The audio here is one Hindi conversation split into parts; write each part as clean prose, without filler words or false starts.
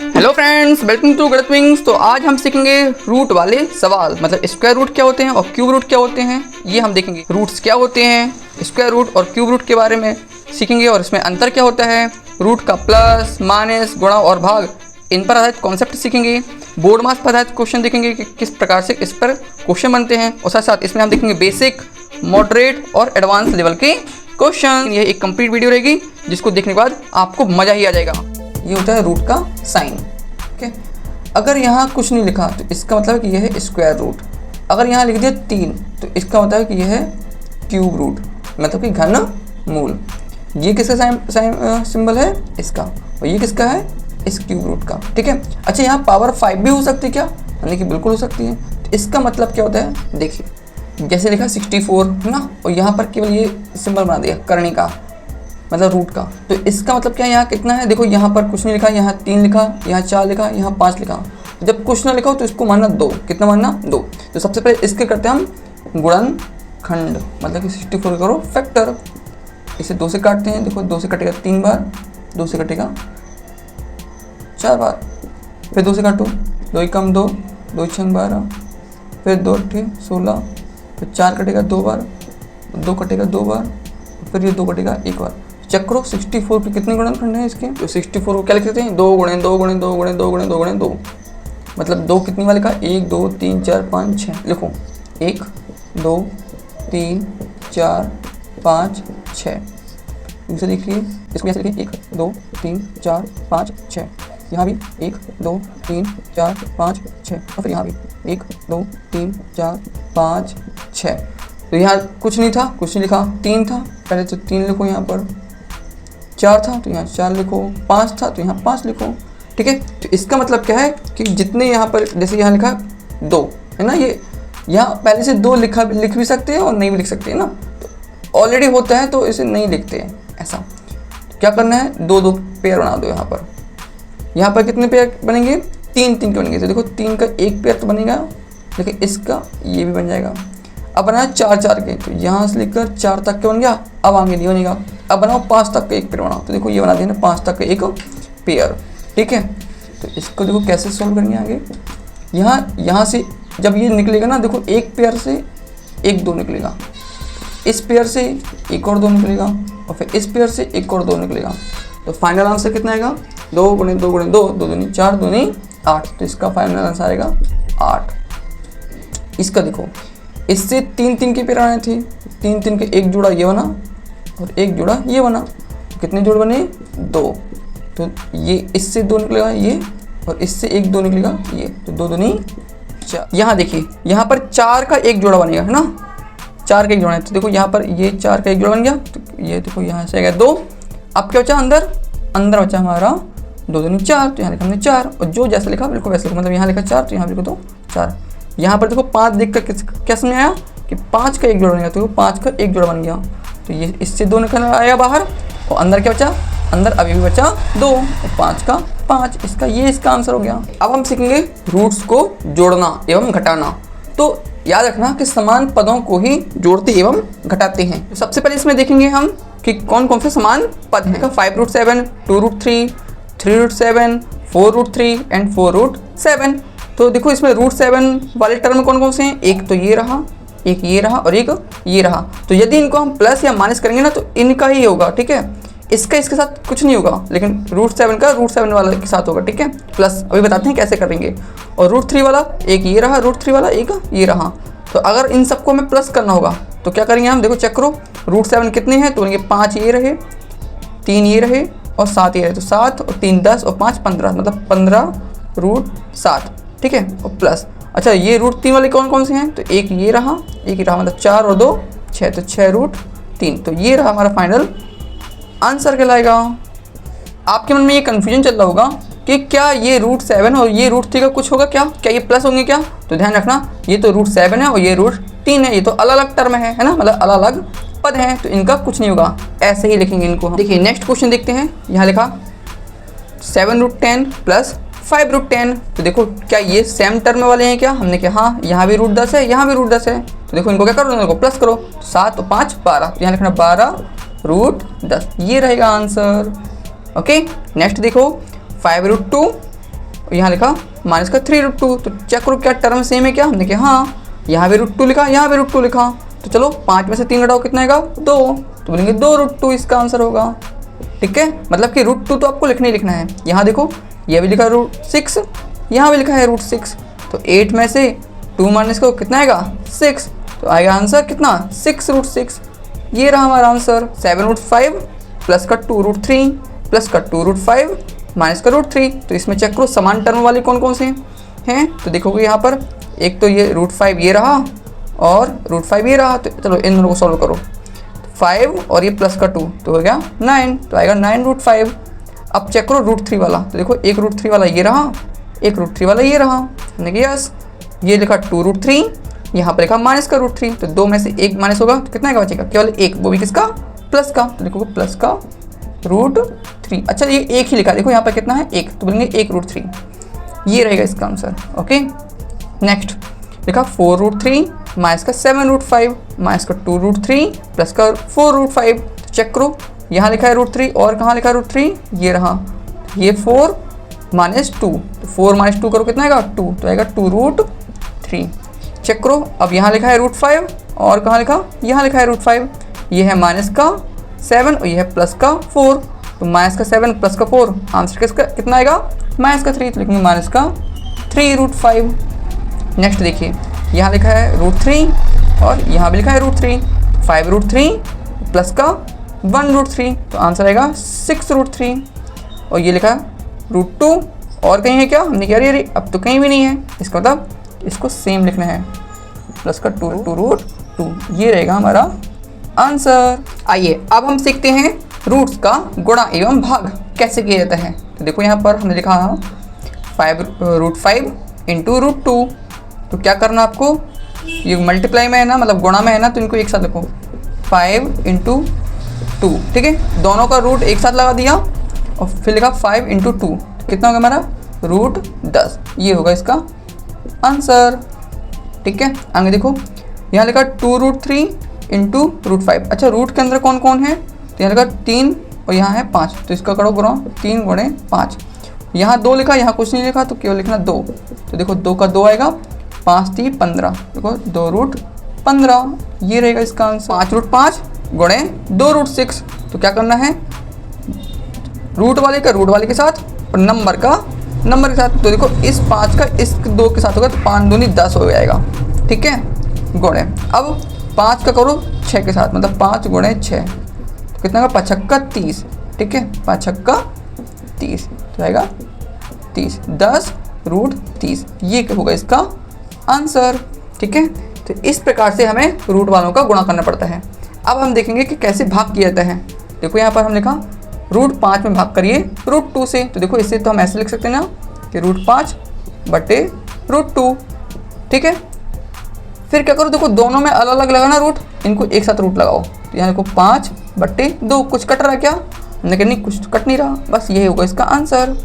हेलो फ्रेंड्स, वेलकम टू गणित विंग्स। तो आज हम सीखेंगे रूट वाले सवाल, मतलब स्क्वायर रूट क्या होते हैं और क्यूब रूट क्या होते हैं, ये हम देखेंगे। रूट्स क्या होते हैं, स्क्वायर रूट और क्यूब रूट के बारे में सीखेंगे और इसमें अंतर क्या होता है, रूट का प्लस माइनस गुणा और भाग, इन पर आधारित कॉन्सेप्ट सीखेंगे। बोर्ड मास पर आधारित क्वेश्चन देखेंगे कि किस प्रकार से इस पर क्वेश्चन बनते हैं, और साथ साथ इसमें हम देखेंगे बेसिक, मॉडरेट और एडवांस लेवल के क्वेश्चन। ये एक कंप्लीट वीडियो रहेगी जिसको देखने के बाद आपको मजा ही आ जाएगा। ये होता है रूट का साइन। ओके, अगर यहाँ कुछ नहीं लिखा तो इसका मतलब है कि यह है स्क्वायर रूट। अगर यहाँ लिख दिया 3 तो इसका मतलब है कि यह है क्यूब रूट, मतलब कि घन मूल। ये किसका साइन सिंबल है, इसका, और ये किसका है, इस क्यूब रूट का। ठीक है, अच्छा यहाँ पावर 5 भी हो सकती है क्या, यानी कि बिल्कुल हो सकती है। तो इसका मतलब क्या होता है, देखिए जैसे लिखा 64 है ना, और यहाँ पर केवल ये सिंबल बना दिया करणी का, मतलब रूट का। तो इसका मतलब क्या है, यहाँ कितना है, देखो यहाँ पर कुछ नहीं लिखा, यहाँ 3 लिखा, यहाँ 4 लिखा, यहाँ 5 लिखा। जब कुछ ना लिखा हो तो इसको मानना 2। कितना मानना, 2। तो सबसे पहले इसके करते हैं हम गुणनखंड, मतलब कि 64 करो फैक्टर। इसे 2 से काटते हैं, देखो 2 से कटेगा 3 बार, 2 से कटेगा 4 बार, फिर 2 से काटो, 2 एकम 2, 2 छंग 12, फिर 2 अट्ठे 16, फिर 4 कटेगा 2 बार, 2 कटेगा 2 बार, फिर ये 2 कटेगा 1 बार। चेक करो 64 के कितने गुणनखंड हैं इसके। तो 64 को क्या लिख सकते हैं, 2 गुणे 2 गुणे 2 गुणे 2 गुणे 2 गुणे 2, मतलब 2 कितनी वाले का, 1 2 3 4 5 6। लिखो 1 2 3 4 5 6। इसे देखिए, इसको ऐसे लिखिए 1 2 3 4 5 6। यहाँ भी 1 2 3 4 5 6, और फिर यहाँ भी 1 2 3 4 5 6। तो यहाँ कुछ नहीं था, कुछ नहीं लिखा, 3 था, पहले तो 3 लिखो, यहाँ पर 4 था तो यहाँ 4 लिखो, 5 था तो यहाँ 5 लिखो। ठीक है, तो इसका मतलब क्या है कि जितने यहाँ पर, जैसे यहाँ लिखा 2 है ना, ये यहाँ पहले से 2 लिख भी सकते हैं और नहीं भी लिख सकते हैं ना। तो ऑलरेडी होता है तो इसे नहीं लिखते हैं ऐसा। तो क्या करना है, 2 2 पेयर बना दो। यहाँ पर कितने पेयर बनेंगे, 3 3 के बनेंगे। तो देखो 3 का 1 पेयर तो बनेगा, लेकिन इसका ये भी बन जाएगा। अब बनाया 4 4 के, तो यहाँ से लेकर 4 तक के बन गया, अब आगे नहीं बनेगा। अब बनाओ 5 तक का 1 पेयर बनाओ, तो देखो ये बना दिया ना 5 तक का 1 पेयर। ठीक है, तो इसको देखो कैसे सॉल्व करेंगे आगे। यहाँ से जब ये निकलेगा ना, देखो 1 पेयर से 1 2 निकलेगा, इस पेयर से 1 और 2 निकलेगा, और फिर इस पेयर से 1 और 2 निकलेगा। तो फाइनल आंसर कितना आएगा, 2 गुणे 2 गुणे 2, 2 दूनी 4, 2 दूनी 8। तो इसका फाइनल आंसर आएगा 8। इसका देखो, इससे 3 3 के पेयर आए थे, 3 3 के 1 जोड़ा ये बना और 1 जोड़ा ये बना। तो कितने जोड़ बने, 2। तो ये इससे 2 निकलेगा ये, और इससे 1 2 निकलेगा ये, तो 2 दूनी 4। यहाँ देखिए, यहाँ पर 4 का 1 जोड़ा बनेगा है ना, 4 का 1 जोड़ा है। तो देखो यहाँ पर ये 4 का 1 जोड़ा बन गया, तो ये देखो यहाँ से आ गया 2। अब क्या बचा, अंदर बचा हमारा 2 दूनी 4, तो यहाँ लिखा हमने 4, और जो जैसे लिखा बिल्कुल वैसे लिखो, मतलब यहाँ लिखा 4 तो यहाँ लिखो तो 4। यहाँ पर देखो 5 देखकर क्या समझ आया कि 5 का 1 जोड़ा बनेगा, तो 5 का 1 जोड़ा बन गया, तो ये इससे 2 निकल आया बाहर, और अंदर क्या बचा, अंदर अभी भी बचा 2, और 5 का 5। इसका आंसर हो गया। अब हम सीखेंगे रूट्स को जोड़ना एवं घटाना। तो याद रखना कि समान पदों को ही जोड़ते एवं घटाते हैं। तो सबसे पहले इसमें देखेंगे हम कि कौन कौन से समान पद हैं। 5√7, 2√3, 3√7, 4√3 एंड 4√7। तो देखो इसमें √7 वाले टर्म कौन कौन से हैं, एक तो ये रहा, एक ये रहा, और एक ये रहा। तो यदि इनको हम प्लस या माइनस करेंगे ना, तो इनका ही होगा। ठीक है, इसका इसके साथ कुछ नहीं होगा, लेकिन √7 का √7 वाला के साथ होगा। ठीक है, प्लस अभी बताते हैं कैसे करेंगे। और √3 वाला एक ये रहा, √3 वाला एक ये रहा। तो अगर इन सबको हमें प्लस करना होगा तो क्या करेंगे हम, देखो चेक करो, √7 कितने हैं, तो उनके 5 ये रहे, 3 ये रहे, और 7 ये रहे। तो 7 और 3 10 और 5 15, मतलब 15√7। ठीक है, और प्लस, अच्छा ये √3 वाले कौन कौन से हैं, तो एक ये रहा, एक ही रहा, मतलब 4 और 2 6, तो 6√3। तो ये रहा हमारा फाइनल आंसर कहलाएगा। आपके मन में ये कन्फ्यूजन चल रहा होगा कि क्या ये √7 और ये √3 का कुछ होगा, क्या ये प्लस होंगे क्या। तो ध्यान रखना, ये तो √7 है और ये √3 है, ये तो अलग अलग टर्म है ना, मतलब अलग अलग पद हैं, तो इनका कुछ नहीं होगा, ऐसे ही लिखेंगे इनको हम। देखिए नेक्स्ट क्वेश्चन देखते हैं। यहाँ लिखा 7√10 प्लस 5√10। तो देखो क्या ये सेम टर्म वाले हैं क्या, हमने कहा हाँ, यहाँ भी √10 है, यहाँ भी √10 है। तो देखो इनको क्या करो, इनको प्लस करो, 7 और 5 12, तो यहाँ लिखना 12√10, ये रहेगा आंसर। ओके, नेक्स्ट देखो 5√2 और यहाँ लिखा माइनस का 3√2। तो चेक करो क्या टर्म सेम है क्या? हमने कहा हाँ, यहाँ भी √2 लिखा, यहाँ भी √2 लिखा। तो चलो 5 में से 3 घटाओ, कितना आएगा? 2। तो बोलेंगे 2√2 इसका आंसर होगा। ठीक है, मतलब कि √2 तो आपको लिखना ही लिखना है। यहाँ देखो यह भी लिखा √6, यहाँ भी लिखा है √6। तो 8 में से 2 माइनस को कितना आएगा? 6। तो आएगा आंसर कितना? 6√6। ये रहा हमारा आंसर। 7√5 प्लस का 2√3 प्लस का 2√5 माइनस का √3। तो इसमें चेक करो समान टर्म वाले कौन कौन से हैं। तो देखोगे यहाँ पर एक तो ये √5 ये रहा और √5 ये रहा। तो चलो इन दोनों को सॉल्व करो। 5 और ये प्लस का 2 तो हो गया 9। तो आएगा 9√5। अब चेक करो √3 वाला। तो देखो एक √3 वाला ये रहा, एक √3 वाला ये रहा। हमने यस, ये लिखा 2√3, यहाँ पर लिखा माइनस का √3। तो 2 में से 1 माइनस होगा तो कितना का बचेगा? केवल 1, वो भी किसका? प्लस का। तो देखो प्लस का √3। अच्छा ये एक ही लिखा, देखो यहाँ पर कितना है? 1। तो बोलेंगे 1√3। ये रहेगा इसका आंसर। ओके, नेक्स्ट लिखा 4√3 माइनस का 7√5 माइनस का 2√3 प्लस का 4√5। तो चेक करो यहाँ लिखा है √3 और कहाँ लिखा है √3? ये रहा, ये 4 माइनस 2। तो 4 माइनस 2 करो कितना आएगा? 2। तो आएगा 2√3। चेक करो अब यहाँ लिखा है √5 और कहाँ लिखा? यहाँ लिखा है √5। ये है माइनस का 7 और ये है प्लस का 4। तो माइनस का 7 प्लस का 4, आंसर किसका कितना आएगा? माइनस का 3। तो लिखेंगे माइनस का 3√5। नेक्स्ट देखिए यहाँ लिखा है √3 और यहाँ भी लिखा है √3। 5√3 प्लस का 1√3। तो आंसर आएगा 6√3। और ये लिखा है √2 और कहीं है क्या? हमने क्या अरे अब तो कहीं भी नहीं है। इसका मतलब इसको सेम लिखना है, प्लस का 2√2। ये रहेगा हमारा आंसर। आइए अब हम सीखते हैं रूट्स का गुणा एवं भाग कैसे किया जाता है। तो देखो यहाँ पर हमने लिखा 5√5 इंटू √2। तो क्या करना आपको? ये मल्टीप्लाई में है ना, मतलब गुणा में है ना, तो इनको एक साथ लिखो 5 इंटू 2। ठीक है, दोनों का रूट एक साथ लगा दिया और फिर लिखा 5 इंटू 2। कितना होगा हमारा? √10। ये होगा इसका आंसर। ठीक है, आगे देखो यहाँ लिखा 2√3 इंटू √5। अच्छा रूट के अंदर कौन कौन है? तो यहाँ लिखा 3 और यहाँ है 5। तो इसका करो गुणा 3 गुणे 5। यहाँ 2 लिखा, यहाँ कुछ नहीं लिखा, तो केवल लिखना 2। तो देखो 2 का 2 आएगा, 5 3 15। देखो 2√15। ये रहेगा इसका आंसर। 5√5 गुणे 2√6। तो क्या करना है? रूट वाले का रूट वाले के साथ और नंबर का नंबर के साथ। तो देखो इस 5 का इस 2 के साथ होगा तो 5 दूनी 10 हो जाएगा। ठीक है, गुणे अब 5 का करो 6 के साथ, मतलब 5 गुणे 6। तो कितना का? 5 छक्का 30। ठीक है, 5 छक्का 30। तो आएगा 30, 10√30। ये होगा इसका आंसर। ठीक है, तो इस प्रकार से हमें रूट वालों का गुणा करना पड़ता है। अब हम देखेंगे कि कैसे भाग किया जाता है। देखो यहाँ पर हम लिखा √5 में भाग करिए √2 से। तो देखो इससे तो हम ऐसे लिख सकते हैं ना कि √5 बटे √2। ठीक है, फिर क्या करो? देखो दोनों में अलग अलग लगाना रूट, इनको एक साथ रूट लगाओ। तो यहाँ देखो 5 बटे 2। कुछ कट रहा है क्या? लेकिन नहीं, कुछ कट नहीं रहा, बस यही होगा इसका आंसर।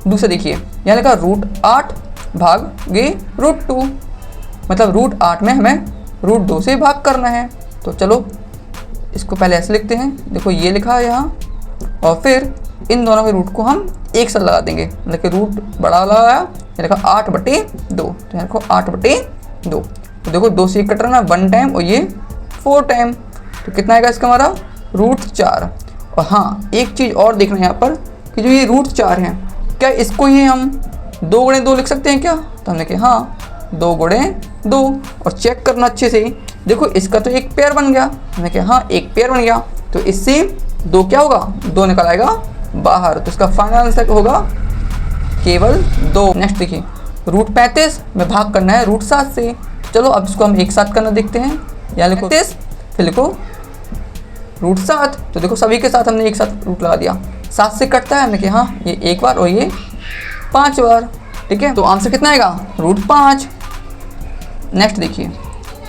दूसरा देखिए यहाँ लिखा √8 भागे √2, मतलब √8 में हमें √2 से भाग करना है। तो चलो इसको पहले ऐसे लिखते हैं। देखो ये लिखा है यहाँ और फिर इन दोनों के रूट को हम एक साथ लगा देंगे, मतलब कि रूट बड़ा लगाया, ये लिखा 8 बटे 2। तो यहाँ देखो 8 बटे 2। तो देखो 2 से 1 कट रहा है 1 टाइम और ये 4 टाइम। तो कितना आएगा इसका हमारा? √4। और हाँ एक चीज़ और देखना है यहाँ पर कि जो ये √4 हैं, क्या इसको ही हम 2 गुणे 2 लिख सकते हैं क्या? तो हमने कहा हाँ 2 गुणे 2। और चेक करना अच्छे से, देखो इसका तो एक पेयर बन गया। हमने कहा हाँ एक पेयर बन गया, तो इससे 2 क्या होगा? 2 निकल आएगा बाहर। तो इसका फाइनल आंसर होगा केवल 2। नेक्स्ट देखिए √35 में भाग करना है √7 से। चलो अब इसको हम एक साथ करना देखते हैं। यहाँ लिखो 35, फिर लिखो √7। तो देखो सभी के साथ हमने एक साथ रूट लगा दिया। 7 से कटता है, हमने कहा हाँ ये 1 बार और ये 5 बार। ठीक है, तो आंसर कितना आएगा? √5। नेक्स्ट देखिए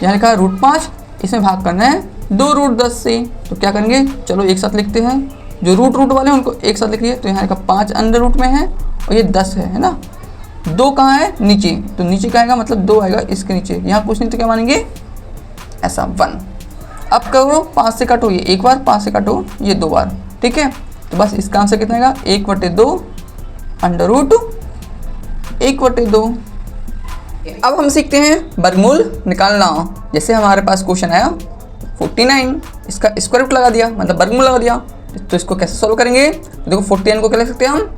यहाँ लिखा है √5, इसमें भाग करना है 2√10 से। तो क्या करेंगे? चलो एक साथ लिखते हैं। जो रूट वाले हैं उनको एक साथ लिख लिए। तो यहाँ लिखा 5 अंडर रूट में है और ये 10 है ना। 2 कहाँ है? नीचे। तो नीचे का आएगा, मतलब 2 आएगा इसके नीचे। यहाँ कुछ नहीं तो क्या मानेंगे? ऐसा 1। अब करो 5 से काटो ये 1 बार, 5 से काटो ये 2 बार। ठीक है, तो बस इसका आंसर कितना आएगा? 1/2 अंडर रूट 1/2। अब हम सीखते हैं वर्गमूल निकालना। जैसे हमारे पास क्वेश्चन आया 49, इसका स्क्वायर रूट लगा दिया, मतलब वर्गमूल लगा दिया। तो इसको कैसे सॉल्व करेंगे? तो देखो 49 को क्या लिख सकते हैं हम?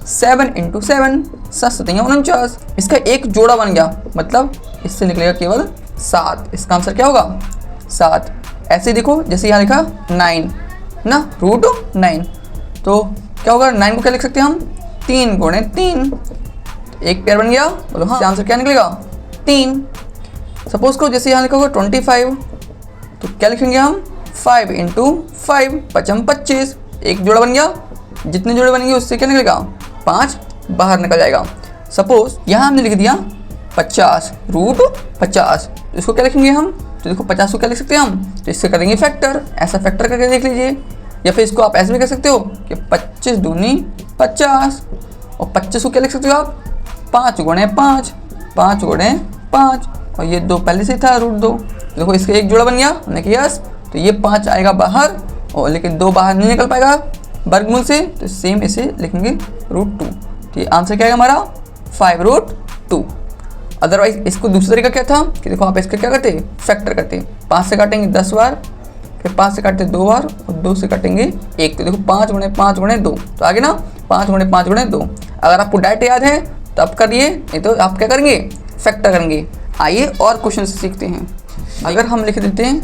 7 × 7 7 49। इसका एक जोड़ा बन गया, मतलब इससे निकलेगा केवल 7। इसका आंसर क्या होगा? 7। ऐसे देखो जैसे यहाँ लिखा 9 ना, √9, तो क्या होगा? 9 को क्या लिख सकते हैं हम? 3 × 3, एक पेयर बन गया। बोलो हाँ, आंसर क्या निकलेगा? 3। सपोज को जैसे यहाँ लिखा होगा 25, तो क्या लिखेंगे हम? 5 × 5 5 25, एक जोड़ा बन गया। जितने जोड़े बनेंगे उससे क्या निकलेगा? 5 बाहर निकल जाएगा। सपोज यहाँ हमने लिख दिया 50 √50, इसको क्या लिखेंगे हम? तो देखो 50 को क्या लिख सकते हैं हम? तो इससे करेंगे फैक्टर, ऐसा फैक्टर करके देख लीजिए। या फिर इसको आप ऐसे भी कर सकते हो कि 25 दूनी 50, और 25 को क्या लिख सकते हो आप? 5 × 5 5 × 5, और ये 2 पहले से था √2। देखो इसका एक जोड़ा बन गया, हमने किया यस। तो ये 5 आएगा बाहर, और लेकिन 2 बाहर नहीं निकल पाएगा वर्गमूल से, तो सेम इसे लिखेंगे √2। तो ये आंसर क्या आएगा हमारा? 5√2। अदरवाइज इसको दूसरा तरीका क्या था कि देखो आप इसका क्या करते? फैक्टर करते। 5 से काटेंगे 10 बार, फिर 5 से काटते 2 बार, और 2 से काटेंगे 1। तो देखो 5 × 5 × 2, तो आगे ना 5 × 5 × 2। अगर आपको डायरेक्ट याद है तो आप करिए, नहीं तो आप क्या करेंगे? फैक्टर करेंगे। आइए और क्वेश्चन से सीखते हैं। अगर हम लिख देते हैं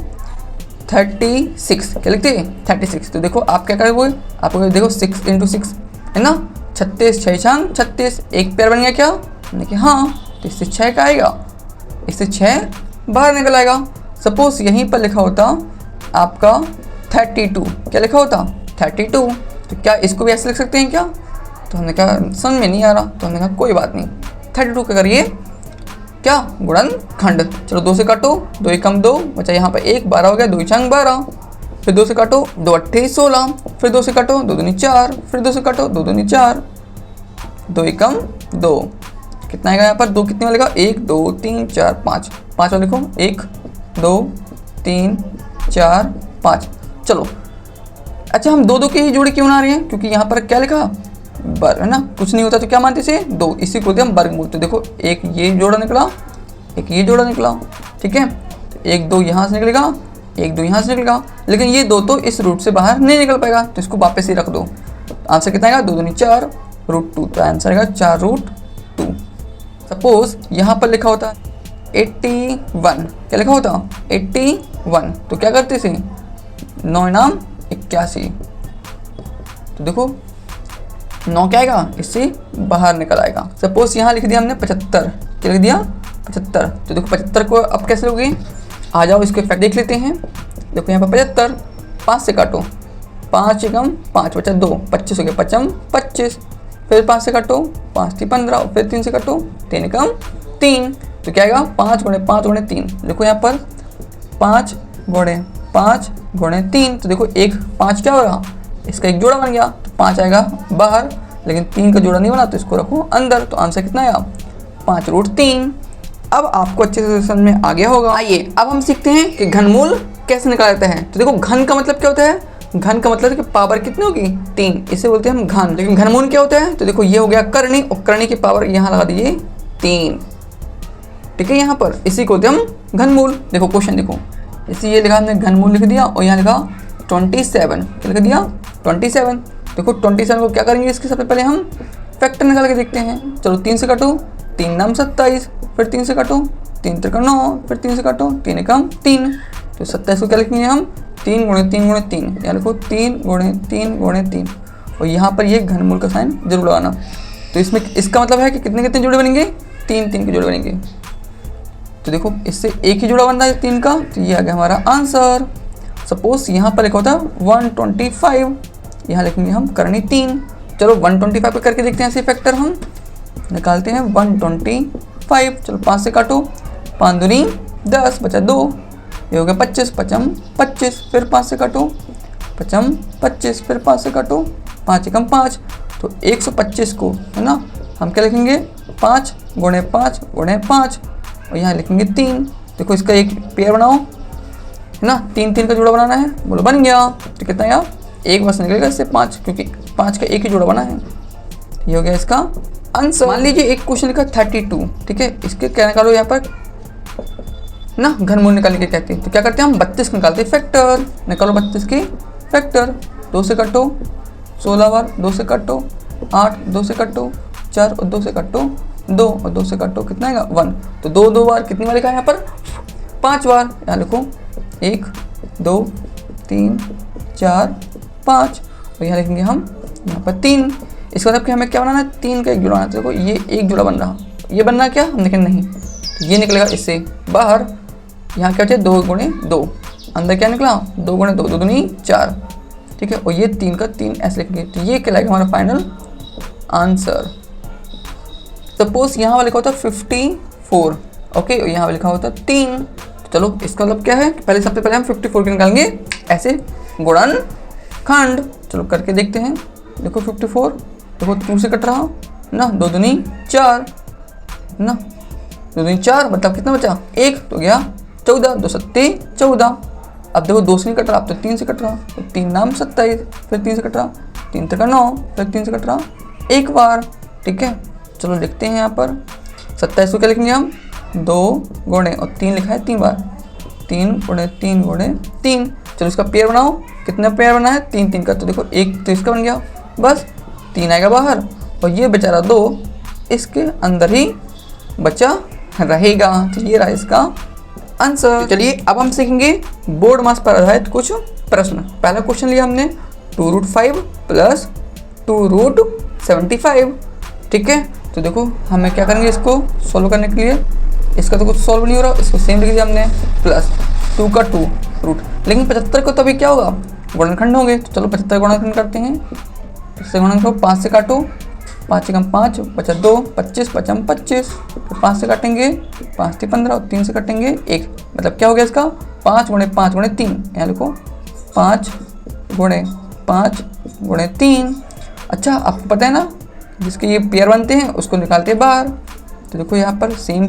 36, क्या लिखते हैं? 36, तो देखो आप क्या करोगे? आप देखो 6 × 6 है ना, 36 6 छंग 36, एक पेयर बन गया क्या? देखिए हाँ, तो इससे 6 का आएगा, इससे 6 बाहर निकल आएगा। सपोज यहीं पर लिखा होता आपका 32, क्या लिखा होता? 32, तो क्या इसको भी ऐसे लिख सकते हैं क्या? तो हमने कहा समझ में नहीं आ रहा, तो हमने कहा कोई बात नहीं, 32 का करिए क्या? गुणनखंड। चलो 2 से काटो, 2 × 2 बचा यहाँ पर 1, 12 हो गया, 2 × 12। फिर 2 से काटो, 2 × 28 16, फिर 2 से काटो 2 दूनी 4, फिर 2 से काटो 2 दूनी 4, 2 × 2 कितना आएगा? यहाँ पर 2 कितने वाले का? 1 2 3 4 5, 5 वाले लिखो, 1 2 3 4 5। चलो अच्छा, हम 2 की ही जोड़ी क्यों बना रहे हैं? क्योंकि यहाँ पर क्या लिखा? वर्ग है ना, कुछ नहीं होता तो क्या मानते इसे? 2, इसी को बोलते हैं हम वर्गमूल। तो देखो एक ये जोड़ा निकला, एक ये जोड़ा निकला, ठीक है। तो 1 2 यहाँ से निकलेगा, 1 2 यहाँ से निकलेगा, लेकिन ये 2 तो इस रूट से बाहर नहीं निकल पाएगा, तो इसको वापस ही रख दो। आंसर कितना आएगा? 2 दूनी 4 √2, तो आंसर आएगा 4√2। सपोज यहाँ पर लिखा होता 81, क्या लिखा होता? 81, तो क्या करते इसे? 9 नाम 81, तो देखो 9 क्या आएगा? इससे बाहर निकल आएगा। सपोज यहाँ लिख दिया हमने 75, क्या लिख दिया? 75, तो देखो 75 को अब कैसे लोगे? आ जाओ इसके इफेक्ट देख लेते हैं। देखो यहाँ पर 75, 5 से काटो, 5 × 5 बचा 2, 25 हो गया, 5 25, फिर 5 से काटो, 5 3 15, फिर 3 से काटो, 3 × 3, तो क्या आएगा? 5 × 5 × 3। देखो यहाँ पर 5 × 5 × 3, तो देखो 5 क्या हो रहा? इसका एक जोड़ा बन गया, तो 5 आएगा बाहर, लेकिन 3 का जोड़ा नहीं बना, तो इसको रखो अंदर। तो आंसर कितना आया? 5√3। अब आपको अच्छे से समझ में आ गया होगा। आइए अब हम सीखते हैं कि घनमूल कैसे निकालते हैं। तो देखो घन का मतलब क्या होता है? घन का मतलब है कि पावर कितनी होगी? 3, इसे बोलते हैं हम घन। लेकिन घनमूल क्या होता है? तो देखो ये हो गया करनी, और करनी की पावर यहाँ लगा दीजिए 3, ठीक है। यहाँ पर इसी को होते हैं हम घनमूल। देखो क्वेश्चन देखो, इसी ये लिखा हमने घनमूल लिख दिया, और यहाँ लिखा 27, क्या लिख दिया? 27। देखो 27 को क्या करेंगे? इसके सबसे पहले हम फैक्टर निकाल के देखते हैं। चलो 3 से काटो, 3 नाम 27, फिर 3 से काटो, 3 3 9, फिर 3 से काटो, 3 × 3, तो 27 को क्या लिखेंगे हम? 3 × 3 × 3, यहाँ लिखो 3 × 3 × 3, और यहाँ पर ये घनमूल का साइन जरूर लगाना। तो इसमें इसका मतलब है कि कितने कितने जोड़े बनेंगे? 3 3 के जोड़े बनेंगे। तो देखो इससे एक ही जोड़ा बन रहा है 3 का, तो ये आ गया हमारा आंसर। सपोज यहाँ पर लिखा होता है 125, यहाँ लिखेंगे हम करनी 3। चलो 125 पे करके देखते हैं ऐसे फैक्टर हम निकालते हैं। 125, चलो 5 से काटो, 5 दूनी 10 बचा 2, ये हो गया 25, 5 25, फिर 5 से काटो, 5 25, फिर 5 से काटो, 5 × 5, तो 125 को है ना हम क्या लिखेंगे? 5 × 5 × 5, और यहाँ लिखेंगे 3। देखो इसका एक पेयर बनाओ, है ना, 3 3 का जोड़ा बनाना है। बोलो बन गया। तो कितना यार? एक बस निकलेगा इससे 5, क्योंकि 5 का एक ही जोड़ा बना है। ये हो गया इसका आंसर। मान लीजिए एक क्वेश्चन लिखा 32, ठीक है, इसके क्या निकालो यहाँ पर ना घनमूल निकालने के कहते हैं, तो क्या करते हैं हम 32 निकालते हैं फैक्टर। निकालो 32 की फैक्टर, 2 से कटो 16 बार, 2 से कटो 8, 2 से कटो 4 और 2 से कटो 2 और 2 से कटो कितना आएगा 1। तो 2 बार कितनी बार लिखा है यहाँ पर 5 बार। यहाँ लिखो 1 2 3 4 5 और यहाँ लिखेंगे हम यहाँ पर 3। इसका मतलब कि हमें क्या बनाना है 3 का एक जोड़ा बनाना है। देखो ये एक जोड़ा बन रहा, ये बनना क्या हम देखें नहीं, तो ये निकलेगा इससे बाहर। यहाँ क्या बचे 2 गुणे 2, अंदर क्या निकला 2 गुणे 2, 2 दूनी 4, ठीक है, और ये 3 का 3 ऐसे लिखेंगे, तो ये कहलाएगा हमारा फाइनल आंसर। सपोज यहाँ लिखा होता 54, ओके, और यहाँ लिखा होता 3। तो चलो इसका मतलब क्या है, पहले सबसे पहले हम 54 के निकालेंगे ऐसे गुणनखंड। चलो करके देखते हैं। देखो 54, देखो 2 से कट रहा ना, 2 दूनी 4 ना, 2 दूनी 4 मतलब कितना बचा 1, तो गया 14, 2 सत्ते 14। अब देखो 2 से नहीं कट रहा, अब तो 3 से कट रहा, तो 3 नाम 27, फिर 3 से कट रहा, 3 तक 9, फिर 3 से कट रहा एक बार, ठीक है। चलो लिखते हैं यहाँ पर 27 को क्या लिखेंगे हम 2 गुणे और 3 लिखा है 3 बार, 3 गुणे 3 गुणे 3। चलो इसका पेयर बनाओ, कितना पेयर बना है 3 3 का, तो देखो एक तो इसका बन गया, बस 3 आएगा बाहर और ये बेचारा 2 इसके अंदर ही बचा रहेगा। तो ये रहा इसका आंसर। चलिए अब हम सीखेंगे बोर्ड मास पर आधारित कुछ प्रश्न। पहला क्वेश्चन लिया हमने 2√5 प्लस 2√75, ठीक है। तो देखो हमें क्या करेंगे इसको सॉल्व करने के लिए, इसका तो कुछ सॉल्व नहीं हो रहा, इसको सेम लिख दिया हमने प्लस 2 का 2 रूट, लेकिन 75 को तो अभी क्या होगा गुणनखंड होंगे। तो चलो 75 गुणनखंड करते हैं। इससे गुणन करो, 5 से काटो, 5 कम 5 बचा 2, 25 पचम 25, फिर 5 से काटेंगे 5 से 15 और 3 से काटेंगे 1, मतलब क्या हो गया इसका 5 गुणे 5 गुणे 3। यहाँ लिखो 5 गुणे 5 गुणे 3। अच्छा आपको पता है ना जिसके ये पेयर बनते हैं उसको निकालते हैं बाहर। तो देखो यहाँ पर सेम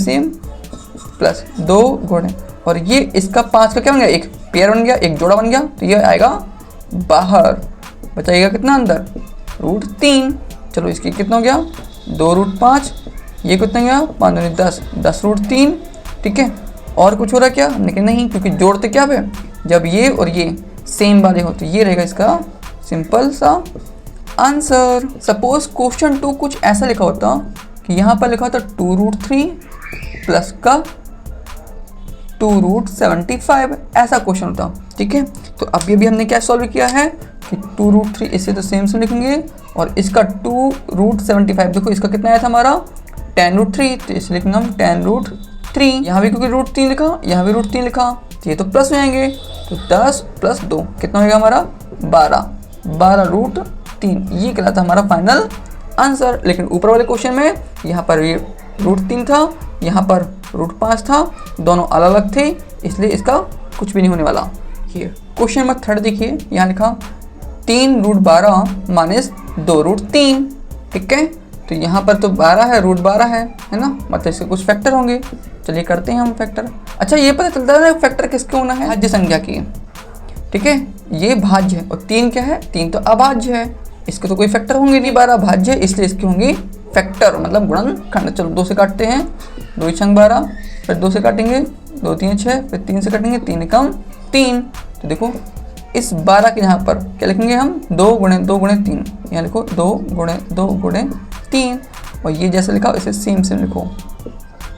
प्लस 2 गुणे और ये इसका 5 का क्या बन गया एक पेयर बन गया, एक जोड़ा बन गया, तो ये आएगा बाहर, बचाएगा कितना अंदर √3। चलो इसकी कितना हो गया 2√5, ये कितना गया 5 दूनी 10, 10√3, ठीक है। और कुछ हो रहा क्या लेकिन नहीं, क्योंकि जोड़ते क्या पे जब ये और ये सेम वाले हो, तो ये रहेगा इसका सिंपल सा आंसर। सपोज क्वेश्चन 2 कुछ ऐसा लिखा होता कि यहाँ पर लिखा होता 2√3 प्लस का 2√75, ऐसा क्वेश्चन होता, ठीक है। तो अभी भी हमने क्या सॉल्व किया है कि 2√3 इसे तो सेम लिखेंगे और इसका 2√75, देखो इसका कितना आया था हमारा 10√3, तो इसे लिखेंगे हम 10√3। यहाँ भी क्योंकि √3 लिखा, यहाँ भी √3 लिखा, तो ये तो प्लस हो जाएंगे, तो 10 प्लस 2 कितना होगा हमारा 12√3। ये कहलाता हमारा फाइनल आंसर। लेकिन ऊपर वाले क्वेश्चन में यहाँ पर ये √3 था, यहाँ पर √5 था, दोनों अलग अलग थे, इसलिए इसका कुछ भी नहीं होने वाला। ये क्वेश्चन नंबर 3 देखिए, यहाँ लिखा 3√12 माइनस 2√3, ठीक है। तो यहाँ पर तो 12 है, √12 है ना, मतलब इसके कुछ फैक्टर होंगे। चलिए करते हैं हम फैक्टर। अच्छा ये पता चलता है ना फैक्टर किसके होना है, भाज्य संख्या की, ठीक है। ये भाज्य है और 3 क्या है 3 तो अभाज्य है, इसके तो कोई फैक्टर होंगे नहीं, 12 भाज्य है इसलिए इसकी होंगी फैक्टर मतलब गुणनखंड। चलो 2 से काटते हैं, 2 छंग 12, फिर 2 से काटेंगे 2 3 6, फिर 3 से काटेंगे 3 कम 3। तो देखो इस 12 के यहाँ पर क्या लिखेंगे हम 2 गुणे 2 गुणे 3, यहाँ लिखो 2 गुणे 2 गुणे 3 और ये जैसे लिखा इसे सेम लिखो,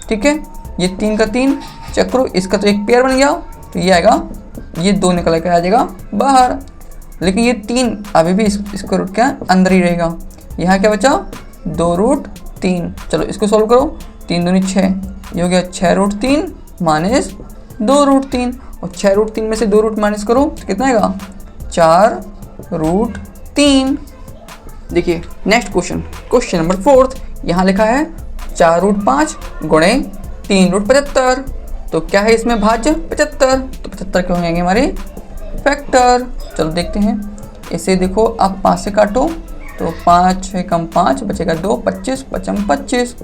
ठीक है। ये 3 का 3 चेक करो, इसका तो एक पेयर बन गया, तो ये आएगा, ये 2 निकल कर आ जाएगा बाहर, लेकिन ये 3 अभी भी इसको रूट क्या अंदर ही रहेगा। यहाँ क्या बचा 2√3। चलो इसको सॉल्व करो, 3 दूनी 6, ये हो गया 6√3 माइनस 2√3 और 6√3 में से 2 रूट माइनस करो तो कितना आएगा 4√3। देखिए नेक्स्ट क्वेश्चन नंबर 4, यहाँ लिखा है 4√5 गुणे 3√75, तो क्या है इसमें भाज्य 75, तो 75 क्यों होंगे हमारे फैक्टर। चलो देखते हैं इसे, देखो आप 5 से काटो तो 5 6 कम 5 बचेगा 2, 25 पचम 25,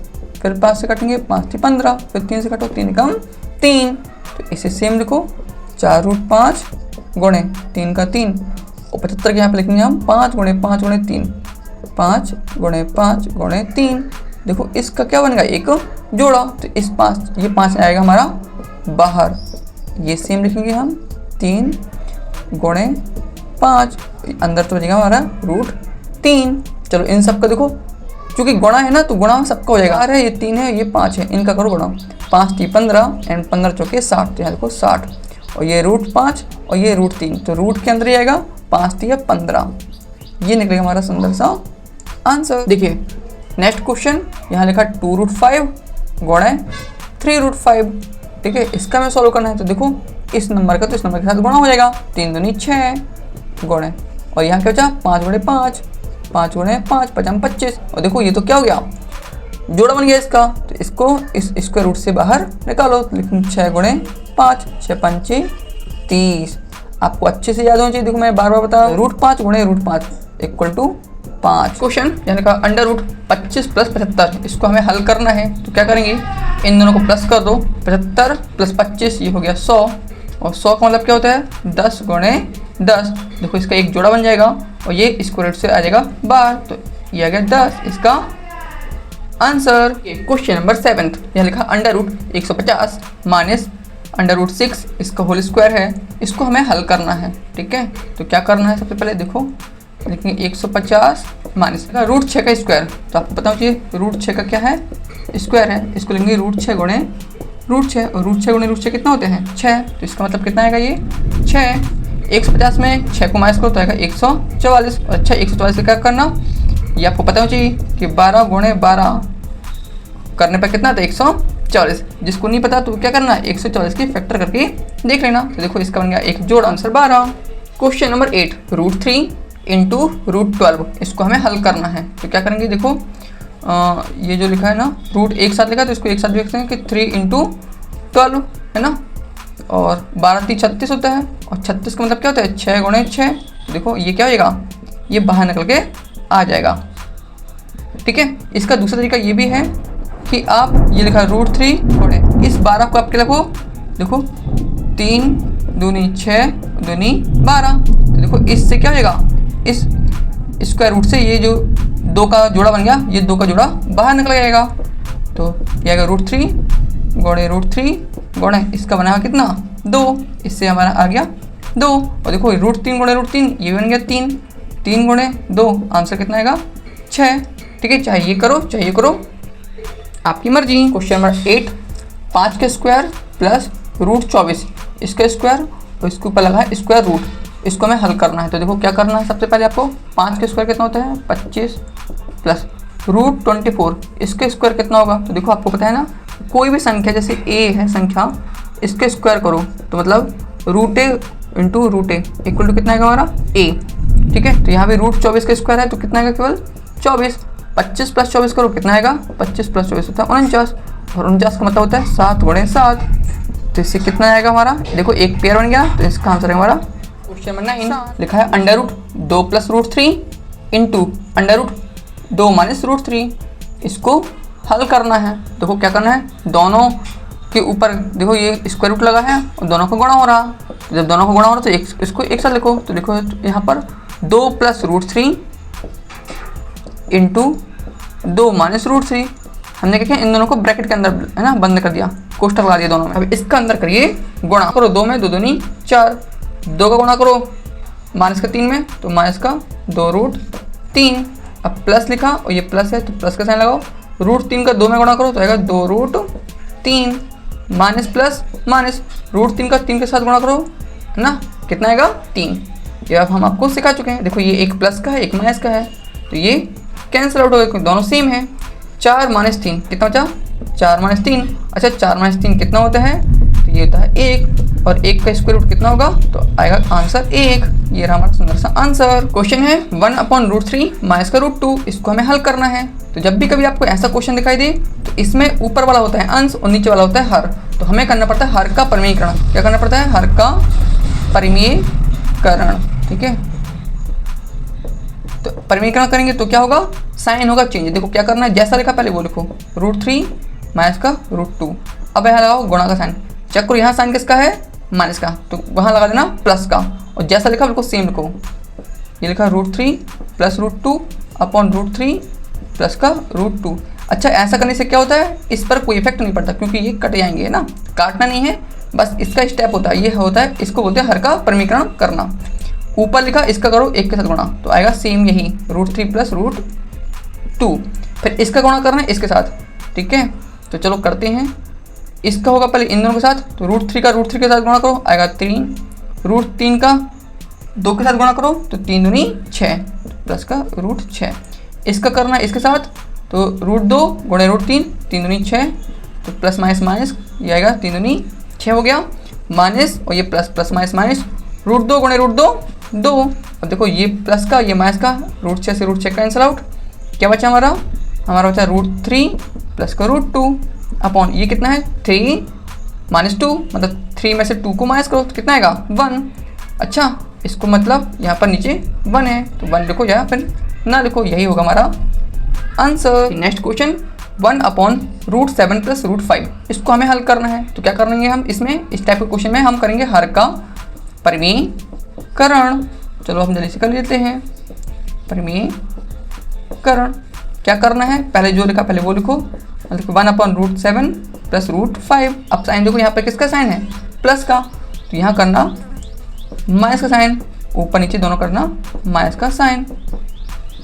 फिर 5 से काटेंगे 5 से 15, फिर 3 से काटो 3 कम 3, तो इसे सेम लिखो 4√5 गुणे 3 का 3 और 75 के यहाँ पे लिखेंगे हम 5 गुणे 5 गुणे 3, 5 गुणे 5 गुणे 3, देखो इसका क्या बनेगा, एक जोड़ा, तो इस 5 ये 5 आएगा हमारा बाहर। ये सेम लिखेंगे हम 3 गुणे 5, अंदर तो बचेगा हमारा √3। चलो इन सब का देखो, क्योंकि गुणा है ना तो गुणा सबका हो जाएगा। अरे ये 3 है, ये 5 है, इनका करो गुणा। 5 × 15 एंड 15 चौके 60, तो यहाँ देखो 60, और ये √5 और ये √3, तो रूट के अंदर ही आएगा 5 × 15। ये निकलेगा हमारा सुंदर सा आंसर। देखिए नेक्स्ट क्वेश्चन, यहाँ लिखा 2√5 गुणे 3√5। ठीक है, इसका हमें सॉल्व करना है। तो देखो इस नंबर का तो इस नंबर के साथ गुणा हो जाएगा, 3 दूनी 6 गुणे, और यहाँ क्या बचा 5 गुणे 5, 5 गुणे 5 5 25, और देखो ये तो क्या हो गया, जोड़ा बन गया इसका। तो इसको इस स्क्वायर रूट से बाहर निकालो, लेकिन 6 गुणे 5 6 5 30। आपको अच्छे से याद होना चाहिए। देखो मैं बार बार बता, √5 गुणे √5 = 5। क्वेश्चन यानी का √25 + 75, इसको हमें हल करना है। तो क्या करेंगे, इन दोनों को प्लस कर दो, 75 + 25 ये हो गया 100, और 100 का मतलब क्या होता है 10 गुणे 10। देखो इसका एक जोड़ा बन जाएगा, और ये स्क्वायर रूट से आ जाएगा बाहर, तो ये आ गया 10 इसका आंसर। क्वेश्चन नंबर 7, यहाँ लिखा √150 - √6, इसका होल स्क्वायर है। इसको हमें हल करना है। ठीक है, तो क्या करना है, सबसे पहले देखो लिखेंगे 150 माइनस √6 का स्क्वायर। तो आपको पता होना चाहिए √6 का क्या है, स्क्वायर है। इसको लेंगे √6 गुणे √6, और √6 गुणे √6 कितना होते हैं 6, तो इसका मतलब कितना आएगा ये 6। 150 में 6 को माइनस करो तो आएगा 144। अच्छा 144 से क्या करना, ये आपको पता होना चाहिए कि 12 गुणे 12 करने पर कितना था 144। जिसको नहीं पता तो क्या करना, 144 की फैक्टर करके देख लेना। तो देखो इसका बन गया एक जोड़, आंसर 12। क्वेश्चन नंबर 8, √3 × √12, इसको हमें हल करना है। तो क्या करेंगे, देखो ये जो लिखा है ना, रूट एक साथ लिखा है तो इसको एक साथ लिख सकते हैं कि 3 × 12 है ना, और 12 × 36 होता है, और 36 का मतलब क्या होता है 6 गुणे 6। देखो ये क्या होगा, ये बाहर निकल के आ जाएगा। ठीक है, इसका दूसरा तरीका ये भी है कि आप ये लिखा √3 गुणे इस 12 को आप क्या लिखो, देखो 3 दूनी 6 दूनी 12। तो देखो इससे क्या हो जाएगा, इस स्क्वायर रूट से ये जो 2 का जोड़ा बन गया, ये 2 का जोड़ा बाहर निकल जाएगा। तो ये आएगा √3 गुणे √3 गुणे इसका बना कितना 2, इससे हमारा आ गया 2। और देखो √3 गुणे √3 ये बन गया 3, 3 गुणे 2 आंसर कितना आएगा 6। ठीक है, चाहे ये करो चाहे ये करो, आपकी मर्जी। क्वेश्चन नंबर 8, 5 का स्क्वायर प्लस √24 इसका स्क्वायर, और इसके ऊपर लगा है स्क्वायर रूट, इसको हमें हल करना है। तो देखो क्या करना है, सबसे पहले आपको 5 का स्क्वायर कितना होता है 25 प्लस √24 इसका स्क्वायर कितना होगा। तो देखो आपको पता है ना, कोई भी संख्या जैसे a है संख्या, इसके स्क्वायर करो तो मतलब √a × √a = कितना आएगा हमारा a। ठीक है, तो यहाँ पे √24 का स्क्वायर है तो कितना आएगा केवल 24। 25 + 24 करो कितना आएगा, 25 + 24 होता है 49, और 49 का मतलब होता है 7 गुणे 7। तो इससे कितना आएगा हमारा, देखो एक पेयर बन गया, तो इसका आंसर है हमारा क्वेश्चन नंबर 9 लिखा है √2 + √3 × √2 - √3, इसको हल करना है। देखो क्या करना है, दोनों के ऊपर देखो ये स्क्वायर रूट लगा है और दोनों का गुणा हो रहा। तो जब दोनों का गुणा हो रहा तो इसको एक साथ लिखो। तो देखो यहाँ पर 2 + √3 × 2 - √3, हमने क्या किया इन दोनों को ब्रैकेट के अंदर है ना बंद कर दिया, कोष्ठक लगा दिया दोनों में। अब इसका अंदर करिए गुणा करो, 2 में 2 दूनी 4, 2 का गुणा करो माइनस का 3 में, तो माइनस का 2√3। अब प्लस लिखा और ये प्लस है तो प्लस का साइन लगाओ, √3 का 2 में गुणा करो तो आएगा 2√3, माइनस प्लस माइनस √3 का 3 के साथ गुणा करो है ना, कितना आएगा 3। ये अब हम आपको सिखा चुके हैं। देखो ये एक प्लस का है एक माइनस का है, तो ये कैंसिल आउट हो गया क्योंकि दोनों सेम है। 4 - 3 कितना बचा, 4 - 3। अच्छा 4 - 3 कितना होता है, तो ये होता है 1, और 1 का स्क्वायर रूट कितना होगा, तो आएगा आंसर 1। ये रहा हमारा सुंदर सा आंसर। क्वेश्चन है 1/√3 माइनस का √2, इसको हमें हल करना है। तो जब भी कभी आपको ऐसा क्वेश्चन दिखाई दे तो इसमें ऊपर वाला होता है अंश और नीचे वाला होता है हर, तो हमें करना पड़ता है हर का परिमेयीकरण। क्या करना पड़ता है, हर का परिमेयीकरण। ठीक है, तो परिमेयीकरण करेंगे तो क्या होगा, साइन होगा चेंज। देखो क्या करना है, जैसा लिखा पहले वो लिखो, √3 माइनस का √2। अब यहाँ लगाओ गुणा का साइन, चेक करो यहाँ साइन किसका है माइनस का, तो वहाँ लगा देना प्लस का, और जैसा लिखा बिल्कुल सेम लिखो। ये लिखा √3 + √2 / √3 प्लस का √2। अच्छा, ऐसा करने से क्या होता है, इस पर कोई इफेक्ट नहीं पड़ता क्योंकि ये कट जाएंगे ना, काटना नहीं है, बस इसका स्टेप होता है, ये होता है, इसको बोलते हैं हर का परिमीकरण करना। ऊपर लिखा इसका करो 1 के साथ गुणा, तो आएगा सेम यही √3 + √2। फिर इसका गुणा करना है इसके साथ, ठीक है, तो चलो करते हैं। इसका होगा पहले इन दोनों के साथ, तो √3 का √3 के साथ गुणा करो, आएगा 3, √3 का 2 के साथ गुणा करो, तो 3 दूनी 6 प्लस का √6। इसका करना है इसके साथ, तो √2 गुणे √3, 3 दूनी 6, तो प्लस माइनस माइनस ये आएगा 3 दूनी 6 हो गया, माइनस और ये प्लस प्लस माइनस माइनस, √2 गुणे √2 2। अब देखो ये प्लस का ये माइनस का, √6 से √6 कैंसिल आउट, क्या बचा हमारा बचा √3 प्लस का √2 अपॉन ये कितना है 3 - 2, मतलब 3 में से 2 को माइनस करो तो कितना आएगा 1। अच्छा, इसको मतलब यहाँ पर नीचे 1 है तो 1 लिखो या फिर ना लिखो, यही होगा हमारा आंसर। नेक्स्ट क्वेश्चन 1/√7 + √5, इसको हमें हल करना है। तो क्या करेंगे हम इसमें, इस टाइप के क्वेश्चन में हम करेंगे हर का परिमीकरण। चलो हम जल्दी से कर लेते हैं परिमीकरण। क्या करना है, पहले जो लिखा पहले वो लिखो, मतलब 1/√7 + √5। अब साइन देखो यहाँ पर किसका साइन है, प्लस का, तो यहाँ करना माइनस का साइन, ऊपर नीचे दोनों करना माइनस का साइन,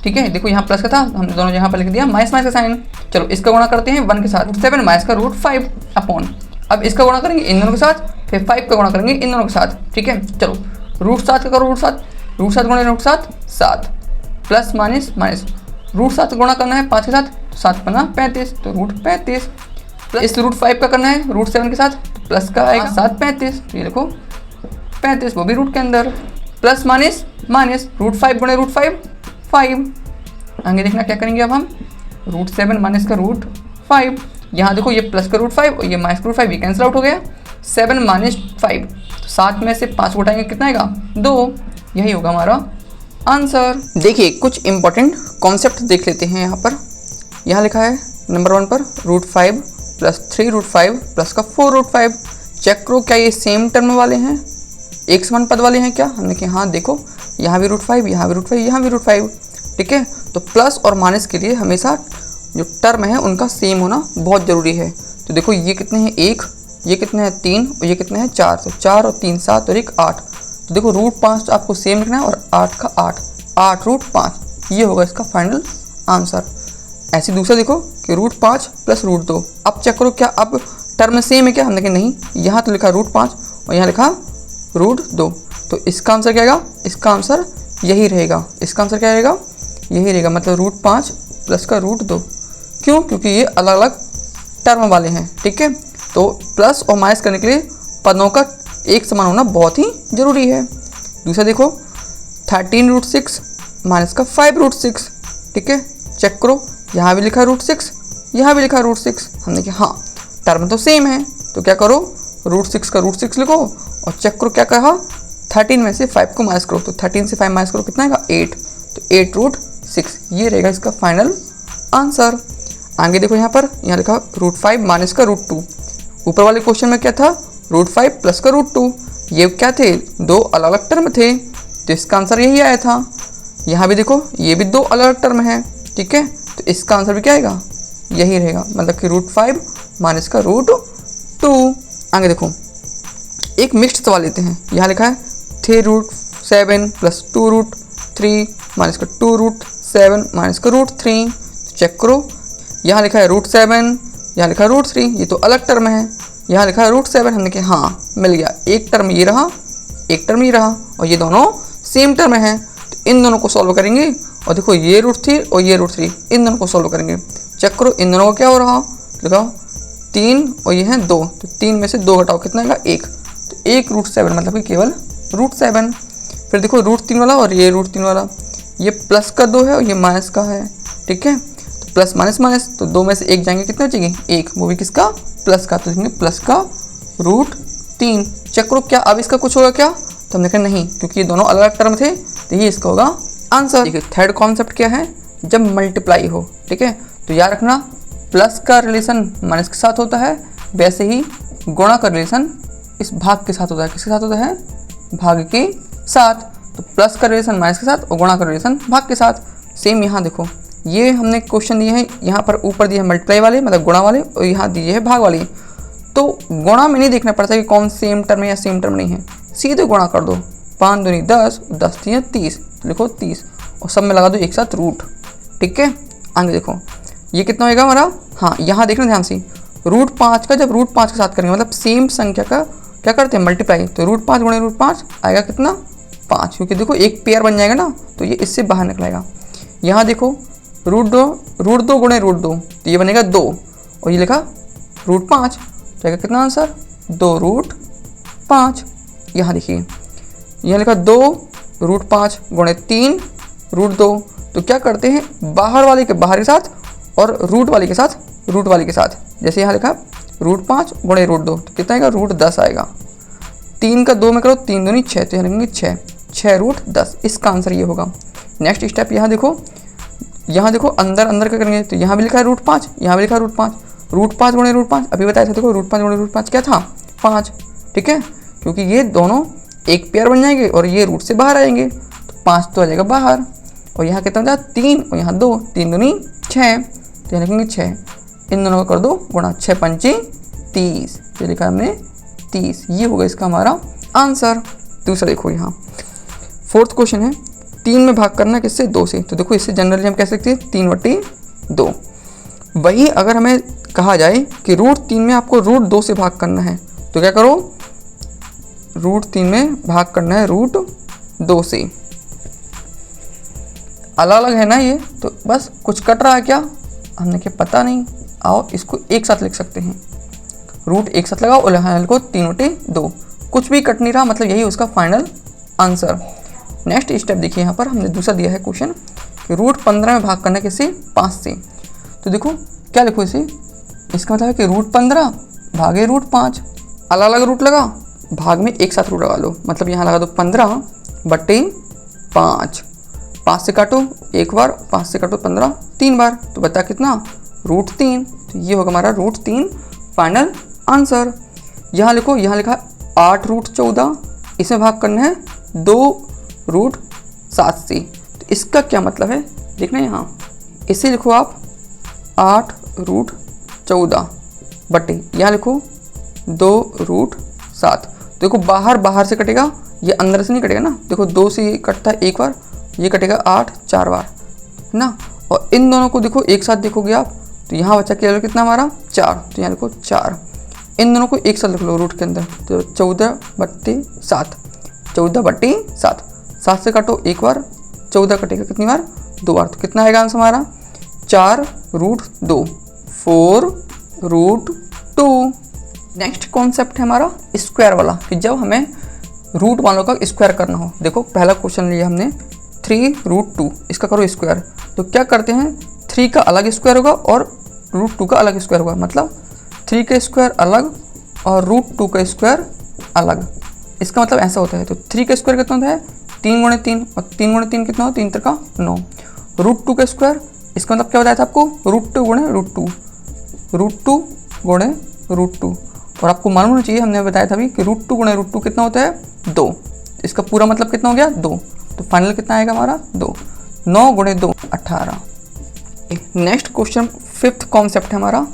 ठीक है। देखो यहाँ प्लस का था, हमने दोनों यहाँ पर लिख दिया माइनस का साइन। चलो इसका गुणा करते हैं 1 के साथ, √7 माइनस का √5 अपॉन, अब इसका गुणा करेंगे इन दोनों के साथ, फिर 5 का गुणा करेंगे इन दोनों के साथ, ठीक है। चलो √7 का करो √7 गुणे √7 7 प्लस माइनस माइनस, √7 गुणा करना है 5 के साथ, 7 × 35, तो √35 प्लस इस √5 का करना है √7 के साथ, तो प्लस का आएगा 7 35, तो ये देखो 35 वो भी रूट के अंदर, प्लस माइनस माइनस, √5 गुणे √5 5। आगे देखना क्या करेंगे अब हम, √7 माइनस का √5, यहाँ देखो ये प्लस का √5 और ये माइनस का √5 ये कैंसिल आउट हो गया, 7 - 5, तो 7 में से 5 को उठाएंगे कितना आएगा 2, यही होगा हमारा आंसर। देखिए कुछ इंपॉर्टेंट कॉन्सेप्ट देख लेते हैं यहाँ पर। यहाँ लिखा है नंबर 1 पर √5 + 3√5 प्लस का 4√5, चेक करो क्या ये सेम टर्म वाले हैं, एक समान पद वाले हैं क्या। हमने कहा हाँ देखो यहाँ भी √5 यहाँ भी √5 यहाँ भी √5, ठीक है। तो प्लस और माइनस के लिए हमेशा जो टर्म है उनका सेम होना बहुत ज़रूरी है। तो देखो ये कितने हैं 1, ये कितने हैं 3 और ये कितने हैं 4, तो 4 और 3 7 और 1 8। तो देखो √5 तो आपको सेम लिखना है और 8 का 8 √5, ये होगा इसका फाइनल आंसर। ऐसे दूसरा देखो कि √5 + √2, अब चेक करो क्या अब टर्म सेम है क्या। हमने कहा नहीं, यहाँ तो लिखा √5 और यहाँ लिखा √2, तो इसका आंसर क्या आएगा, इसका आंसर यही रहेगा, इसका आंसर क्या रहेगा यही रहेगा, मतलब √5 प्लस का √2। क्यों, क्योंकि ये अलग अलग टर्म वाले हैं, ठीक है। तो प्लस और माइनस करने के लिए पदों का एक समान होना बहुत ही ज़रूरी है। दूसरा देखो 13√6 माइनस का 5√6, ठीक है। चेक करो यहाँ भी लिखा √6 यहाँ भी लिखा √6, हमने कहा हाँ टर्म तो सेम है, तो क्या करो √6 का √6 लिखो और चेक करो क्या कहा 13 में से 5 को माइनस करो, तो 13 से 5 माइनस करो कितना आएगा 8, तो 8√6, ये रहेगा इसका फाइनल आंसर। आगे देखो यहाँ पर यहाँ लिखा √5 माइनस का √2, ऊपर वाले क्वेश्चन में क्या था √5 प्लस का √2, ये क्या थे दो अलग अलग टर्म थे, तो इसका आंसर यही आया था। यहाँ भी देखो ये भी दो अलग अलग टर्म है, ठीक है, तो इसका आंसर भी क्या आएगा यही रहेगा, मतलब कि √5 माइनस का √2। आगे देखो एक मिक्स्ड सवाल लेते हैं, यहाँ लिखा है 3√7 + 2√3 माइनस का 2√7 माइनस का √3, तो चेक करो यहाँ लिखा है √7 यहाँ लिखा है √3, ये तो अलग टर्म है, यहाँ लिखा है √7, हमने कहा हाँ मिल गया, एक टर्म ये रहा एक टर्म ये रहा और ये दोनों सेम टर्म हैं, तो इन दोनों को सॉल्व करेंगे और देखो ये √3 और ये √3 इन दोनों को सॉल्व करेंगे। चेक करो इन दोनों का क्या हो रहा, लिखाओ 3 और ये हैं 2, तो 3 में से 2 घटाओ कितना आएगा 1, तो 1 √7 मतलब कि केवल √7। फिर देखो √3 वाला और ये √3 वाला, ये प्लस का 2 है और ये माइनस का है, ठीक है, तो प्लस माइनस माइनस, तो 2 में से 1 जाएंगे कितना बचेगी 1, वो भी किसका प्लस का, तो देखेंगे प्लस का √3। चेक करो क्या अब इसका कुछ होगा क्या, तो हमने कहा नहीं क्योंकि ये दोनों अलग अलग टर्म थे, तो ये इसका होगा आंसर। देखिए थर्ड कॉन्सेप्ट क्या है, जब मल्टीप्लाई हो, ठीक है, तो याद रखना प्लस का रिलेशन माइनस के साथ होता है, वैसे ही गुणा का रिलेशन इस भाग के साथ होता है, किसके साथ होता है भाग के साथ, तो प्लस का रिलेशन माइनस के साथ और गुणा का रिलेशन भाग के साथ। सेम यहाँ देखो ये हमने क्वेश्चन दिए हैं, यहाँ पर ऊपर दिए हैं मल्टीप्लाई वाले मतलब गुणा वाले, और यहाँ दिए है भाग वाले। तो गुणा में नहीं देखना पड़ता कि कौन सेम टर्म है या सेम टर्म नहीं है, सीधे गुणा कर दो। 5 दूनी 10, 10 तीन 30, लिखो 30 और सब में लगा दो एक साथ रूट। ठीक है, आगे देखो ये कितना होगा हमारा। हाँ, यहाँ देखना ध्यान से, √5 का जब √5 के साथ करेंगे मतलब सेम संख्या का क्या करते हैं मल्टीप्लाई, तो √5 गुणे √5 आएगा कितना 5, क्योंकि देखो एक पेयर बन जाएगा ना, तो ये इससे बाहर निकलेगा। यहाँ देखो √2 गुणे √2 तो ये बनेगा 2 और ये लिखा √5, जाएगा कितना आंसर 2√5। यहाँ देखिए यहाँ लिखा 2√5 गुणे 3 √2, तो क्या करते हैं बाहर वाले के बाहर के साथ और रूट वाले के साथ, जैसे यहाँ लिखा √5 गुणे √2 तो कितना आएगा √10 आएगा। 3 का 2 में करो 3 दूनी 6, तो यहाँ लिखेंगे 6 √10, इसका आंसर ये होगा। नेक्स्ट स्टेप यहाँ देखो अंदर क्या करेंगे, तो यहाँ भी लिखा है √5, यहाँ भी लिखा है √5 गुणे √5, अभी बताया था देखो √5 गुणे √5 क्या था 5। ठीक है, क्योंकि ये दोनों एक पेयर बन जाएंगे और ये रूट से बाहर आएंगे, तो 5 तो आ जाएगा बाहर। और यहाँ कितना था 3 और यहाँ 2, 3 दूनी 6, तो यहाँ लिखेंगे 6, इन दोनों का कर दो गुणा, 6 पंचे 30, ये लिखा हमने 30, ये होगा इसका हमारा आंसर। दूसरा देखो यहाँ 4th क्वेश्चन है, 3 में भाग करना किससे 2 से, तो देखो इससे जनरली हम कह सकते हैं 3/2। वही अगर हमें कहा जाए कि √3 में आपको √2 से भाग करना है, तो क्या करो √3 में भाग करना है √2 से। अलग अलग है ना ये, तो बस कुछ कट रहा है क्या, हमने क्या पता नहीं। आओ इसको एक साथ लिख सकते हैं, रूट एक साथ लगाओ और यहाँ को 3/2, कुछ भी कट नहीं रहा, मतलब यही उसका फाइनल आंसर। नेक्स्ट स्टेप देखिए, यहाँ पर हमने दूसरा दिया है क्वेश्चन कि √15 में भाग करना है किससे 5 से, तो देखो क्या लिखो इसे, इसका मतलब है कि √15 भागे √5, अलग अलग रूट लगा, भाग में एक साथ रूट लगा लो, मतलब यहाँ लगा दो 15/5, 5 से काटो एक बार, 5 से काटो 15 3 बार, तो बता कितना √3, तो ये होगा हमारा √3 फाइनल आंसर। यहाँ लिखो, यहाँ लिखा 8√14, इसमें भाग करना है 2√7 से, तो इसका क्या मतलब है देखना यहाँ, इसे लिखो आप 8√14 बटे यहाँ लिखो 2√7, देखो बाहर से कटेगा, ये अंदर से नहीं कटेगा ना, देखो 2 से कटता है एक बार, ये कटेगा 8 4 बार ना, और इन दोनों को देखो एक साथ देखोगे आप, तो यहाँ बचा क्या कितना हमारा 4, तो यहाँ लिखो 4, इन दोनों को एक साथ लिख लो रूट के अंदर, तो 14/7, 14/7, 7 से काटो एक बार, 14 कटेगा कितनी बार 2 बार, तो कितना आएगा आंसर हमारा 4√2, 4√2। नेक्स्ट कॉन्सेप्ट है हमारा स्क्वायर वाला, कि जब हमें रूट वालों का स्क्वायर करना हो। देखो पहला क्वेश्चन लिया हमने 3√2, इसका करो स्क्वायर, तो क्या करते हैं 3 का अलग स्क्वायर होगा और √2 का अलग स्क्वायर होगा, मतलब 3 का स्क्वायर अलग और √2 का स्क्वायर अलग, इसका मतलब ऐसा होता है। तो 3 का स्क्वायर कितना होता है 3 × 3, और 3 × 3 कितना हो 3 3 9, √2 का स्क्वायर, इसका मतलब क्या बताया था आपको √2 गुणे √2, और आपको मालूम होना चाहिए, हमने बताया था अभी कि √2 गुणे √2 कितना होता है 2, इसका पूरा मतलब कितना हो गया 2, तो फाइनल कितना आएगा हमारा 2, 9 गुणे 2 18। नेक्स्ट क्वेश्चन 5th कॉन्सेप्ट है हमारा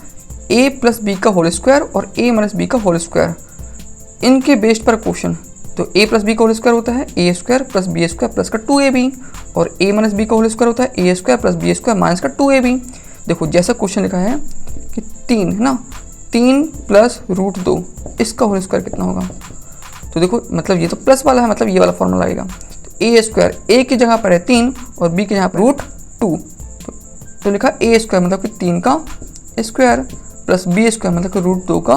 a + b का होल स्क्वायर और a - b का होल स्क्वायर, इनके बेस्ड पर क्वेश्चन। तो a + b का होल स्क्वायर होता है a² + b² + का 2ab, और a - b का होल स्क्वायर होता है a² + b² - का 2ab। देखो जैसा क्वेश्चन लिखा है कि 3 है ना, 3 + √2, इसका होल स्क्वायर कितना होगा, तो देखो मतलब ये तो प्लस वाला है, मतलब ये वाला फॉर्मूला लगेगा। तो a² a की जगह पर है 3 और b की जगह पर √2, तो लिखा a² मतलब कि 3 का स्क्वायर प्लस b² मतलब कि √2 का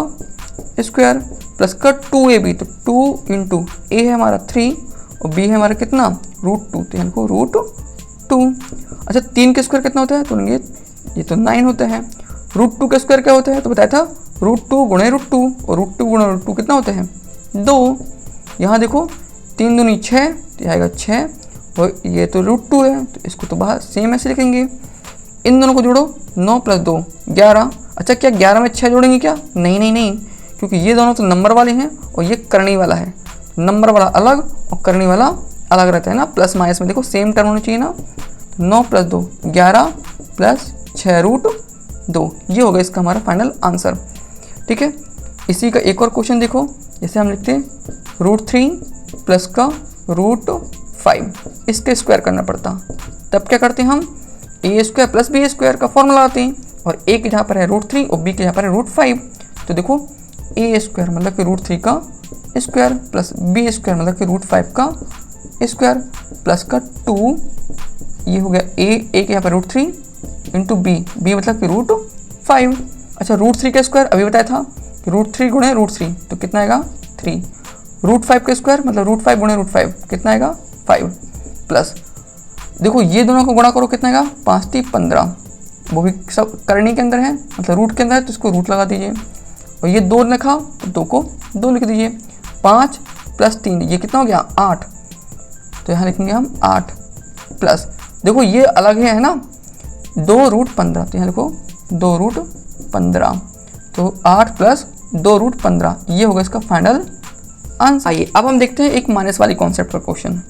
स्क्वायर प्लस का 2ab, तो 2 × a है हमारा 3 और b है हमारा कितना √2, तो यहाँ को √2। अच्छा 3 का स्क्वायर कितना होता है, तो ये तो 9 होता है। √2 का स्क्वायर क्या होता है, तो बताया था √2 गुणे √2, और √2 गुणे √2 कितना होता है 2। यहाँ देखो 3 दूनी 6, तो आएगा 6, और ये तो √2 है, तो इसको तो बाहर सेम ऐसे लिखेंगे। इन दोनों को जोड़ो 9 + 2 11। अच्छा क्या 11 में 6 जोड़ेंगे क्या, नहीं, क्योंकि ये दोनों तो नंबर वाले हैं और ये करनी वाला है, नंबर वाला अलग और करनी वाला अलग रहता है ना, प्लस माइनस में देखो सेम टर्म होनी चाहिए ना। 9 + 2 11, प्लस 6√2, ये होगा इसका हमारा फाइनल आंसर। ठीक है, इसी का एक और क्वेश्चन देखो, जैसे हम लिखते हैं √3 प्लस का √5, इसके स्क्वायर करना पड़ता, तब क्या करते हैं हम a² प्लस b² का फॉर्मूला आते हैं, और a के जहाँ पर है √3 और b के जहाँ पर है √5, तो देखो a² मतलब कि √3 का स्क्वायर प्लस b² मतलब कि √5 का स्क्वायर प्लस का 2, ये हो गया a के यहाँ पर √3 इंटू b मतलब कि √5। अच्छा, √3 का स्क्वायर अभी बताया था कि √3 गुणे √3 तो कितना आएगा 3, √5 का स्क्वायर मतलब √5 गुणे √5 कितना आएगा 5, प्लस देखो ये दोनों को गुणा करो कितना आएगा 5 3 15, वो भी सब करनी के अंदर है, मतलब रूट के अंदर है तो इसको रूट लगा दीजिए, और ये 2 लिखा तो 2 को 2 लिख दीजिए, 5 प्लस 3 ये कितना हो गया 8, तो यहाँ लिखेंगे हम 8, प्लस देखो ये अलग है ना 2√15, तो यहाँ लिखो 2√15, तो 8 प्लस 2√15 ये होगा इसका फाइनल आंसर। आइए अब हम देखते हैं एक माइनस वाली कॉन्सेप्ट पर क्वेश्चन।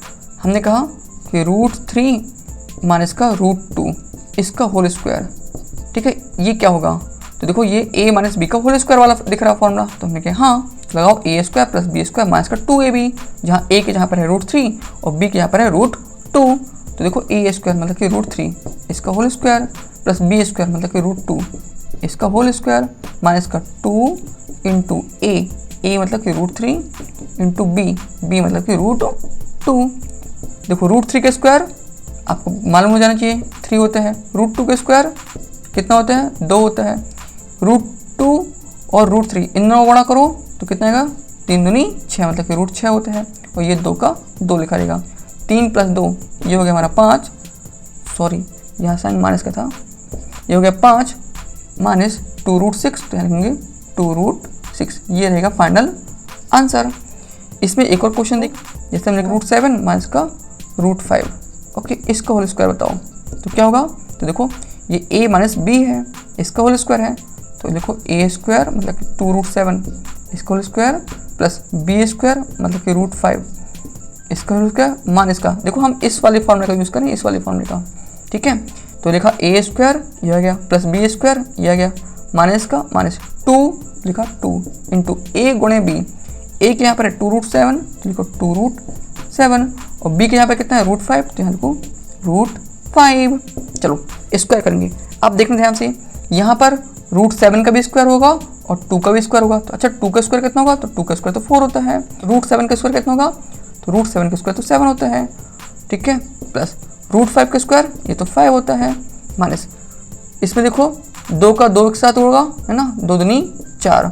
हमने कहा कि √3 माइनस का √2 इसका होल स्क्वायर, ठीक है, ये क्या होगा, तो देखो ये a माइनस बी का होल स्क्वायर वाला दिख रहा है फॉर्मूला, तो हमने कहा हाँ लगाओ a² प्लस b² माइनस का 2ab, जहाँ a के जहाँ पर है √3 और b के यहाँ पर है √2, तो देखो a² मतलब कि √3 इसका होल स्क्वायर प्लस b² मतलब कि √2 इसका होल स्क्वायर माइनस का 2 इंटू a मतलब कि √3 इंटू b मतलब कि √2। देखो √3 का स्क्वायर आपको मालूम हो जाना चाहिए 3 होता है, √2 का स्क्वायर कितना होता है 2 होता है, √2 और √3 इन दोनों गुणा करो तो कितना आएगा 3 दूनी 6 मतलब कि √6 होता है, और ये 2 का 2 लिखा रहेगा, 3 प्लस 2 ये हो गया हमारा 5, सॉरी यहाँ साइन माइनस का था, ये हो गया 5 माइनस 2√6, तो यहाँ लिखेंगे 2√6, ये रहेगा फाइनल आंसर। इसमें एक और क्वेश्चन देख, जैसे हमने √7 माइनस का √5, ओके, इसका होल स्क्वायर बताओ, तो क्या होगा, तो देखो ये a माइनस बी है इसका होल स्क्वायर है, तो देखो a² मतलब कि 2√7 इसका होल स्क्वायर प्लस b² मतलब कि √5 इसका होल स्क्वायर माइनस का, देखो हम इस वाले फॉर्मूले का यूज़ करें, इस वाले फॉर्मूले का, ठीक है, तो लिखा a² ये आ गया प्लस b² ये आ गया माइनस का माइनस 2 लिखा 2 इंटू a गुणे b, a के यहाँ पर है 2√7 तो लिखो 2√7 और b के यहाँ पर कितना है √5 तो यहाँ लिखो √5। चलो स्क्वायर करेंगे, आप देखना ध्यान से, यहाँ पर √7 का भी स्क्वायर होगा और 2 का भी स्क्वायर होगा, तो अच्छा 2 का स्क्वायर कितना होगा, तो 2 का स्क्वायर तो 4 होता है, √7 का स्क्वायर कितना होगा, तो √7 का स्क्वायर तो 7 होता है, ठीक है, प्लस √5 का स्क्वायर ये तो 5 होता है, माइनस इसमें देखो 2 का 2 एक साथ होगा है ना, 2 दूनी 4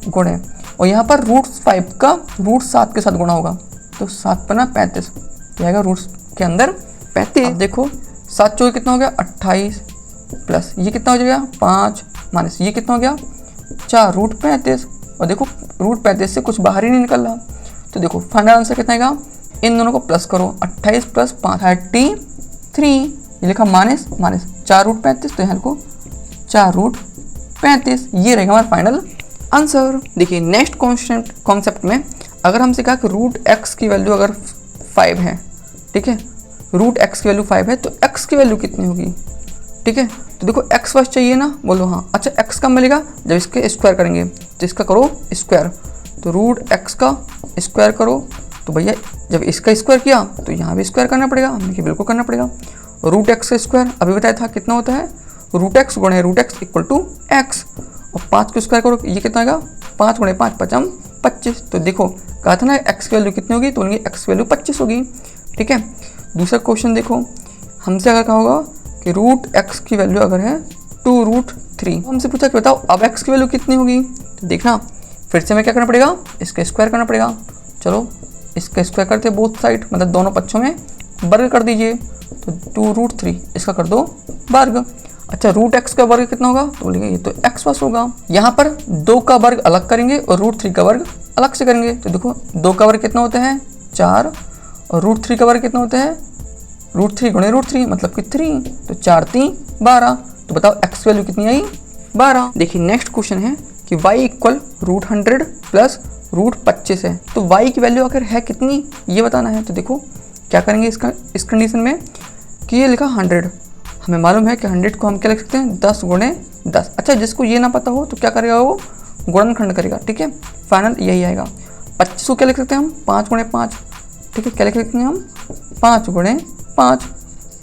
गुणे, और यहाँ पर √5 का √7 के साथ गुणा होगा, तो 7 पर 35 जाएगा रूट के अंदर 35। अब देखो 7 चौके कितना हो गया 28 प्लस ये कितना हो जाएगा 5 माइनस ये कितना हो गया 4 √35, और देखो √35 से कुछ बाहर ही नहीं निकल रहा, तो देखो फाइनल आंसर कितना आएगा, इन दोनों को प्लस करो 28 प्लस 5 33, ये लिखा माइनस माइनस 4 √35, तो यहाँ को 4 √35, ये रहेगा हमारा फाइनल आंसर। देखिए नेक्स्ट कॉन्सेप्ट में अगर हमसे कहा कि √x की वैल्यू अगर 5 है, ठीक है, √x की वैल्यू 5 है तो x की वैल्यू कितनी होगी, ठीक है, तो देखो x फर्स्ट चाहिए ना, बोलो हाँ, अच्छा x कब मिलेगा जब इसके स्क्वायर करेंगे, तो इसका करो स्क्वायर, तो √x का स्क्वायर करो, तो भैया जब इसका स्क्वायर किया तो यहाँ भी स्क्वायर करना पड़ेगा, हमने कि बिल्कुल करना पड़ेगा, √x का स्क्वायर अभी बताया था कितना होता है, √x गुणे √x इक्वल टू x, और 5 को स्क्वायर करो ये कितना आएगा 5 गुणे 5 5 25, तो देखो कहा था ना x की वैल्यू कितनी होगी, तो बोलेंगे x की वैल्यू 25 होगी, ठीक है। दूसरा क्वेश्चन देखो, हमसे अगर कहा होगा कि √x की वैल्यू अगर है 2√3, हमसे पूछा कि बताओ अब x की वैल्यू कितनी होगी, तो देखना फिर से हमें क्या करना पड़ेगा, इसका स्क्वायर करना पड़ेगा, चलो इसका स्क्वायर करते बोथ साइड, मतलब दोनों पक्षों में वर्ग कर दीजिए, तो 2√3 इसका कर दो वर्ग, अच्छा √x का वर्ग कितना होगा, तो बोलेंगे ये तो x प्लस होगा, यहाँ पर 2 का वर्ग अलग करेंगे और √3 का वर्ग अलग से करेंगे, तो देखो 2 का वर्ग कितना होता है 4 और √3 का वर्ग कितना होता है √3 गुणे √3 मतलब कि 3, तो 4 3 12, तो बताओ x वैल्यू कितनी आई 12। देखिए नेक्स्ट क्वेश्चन है कि y इक्वल √100 प्लस √25 है, तो y की वैल्यू अगर है कितनी ये बताना है, तो देखो क्या करेंगे इस कंडीशन में कि ये लिखा हमें मालूम है कि 100 को हम क्या लिख सकते हैं 10 गुणे 10। अच्छा, जिसको ये ना पता हो तो क्या करेगा, वो गुणनखंड करेगा। ठीक है, फाइनल यही आएगा। 25 को क्या लिख सकते हैं हम 5 गुणे 5। ठीक है, क्या लिख सकते हैं हम 5 गुणे 5।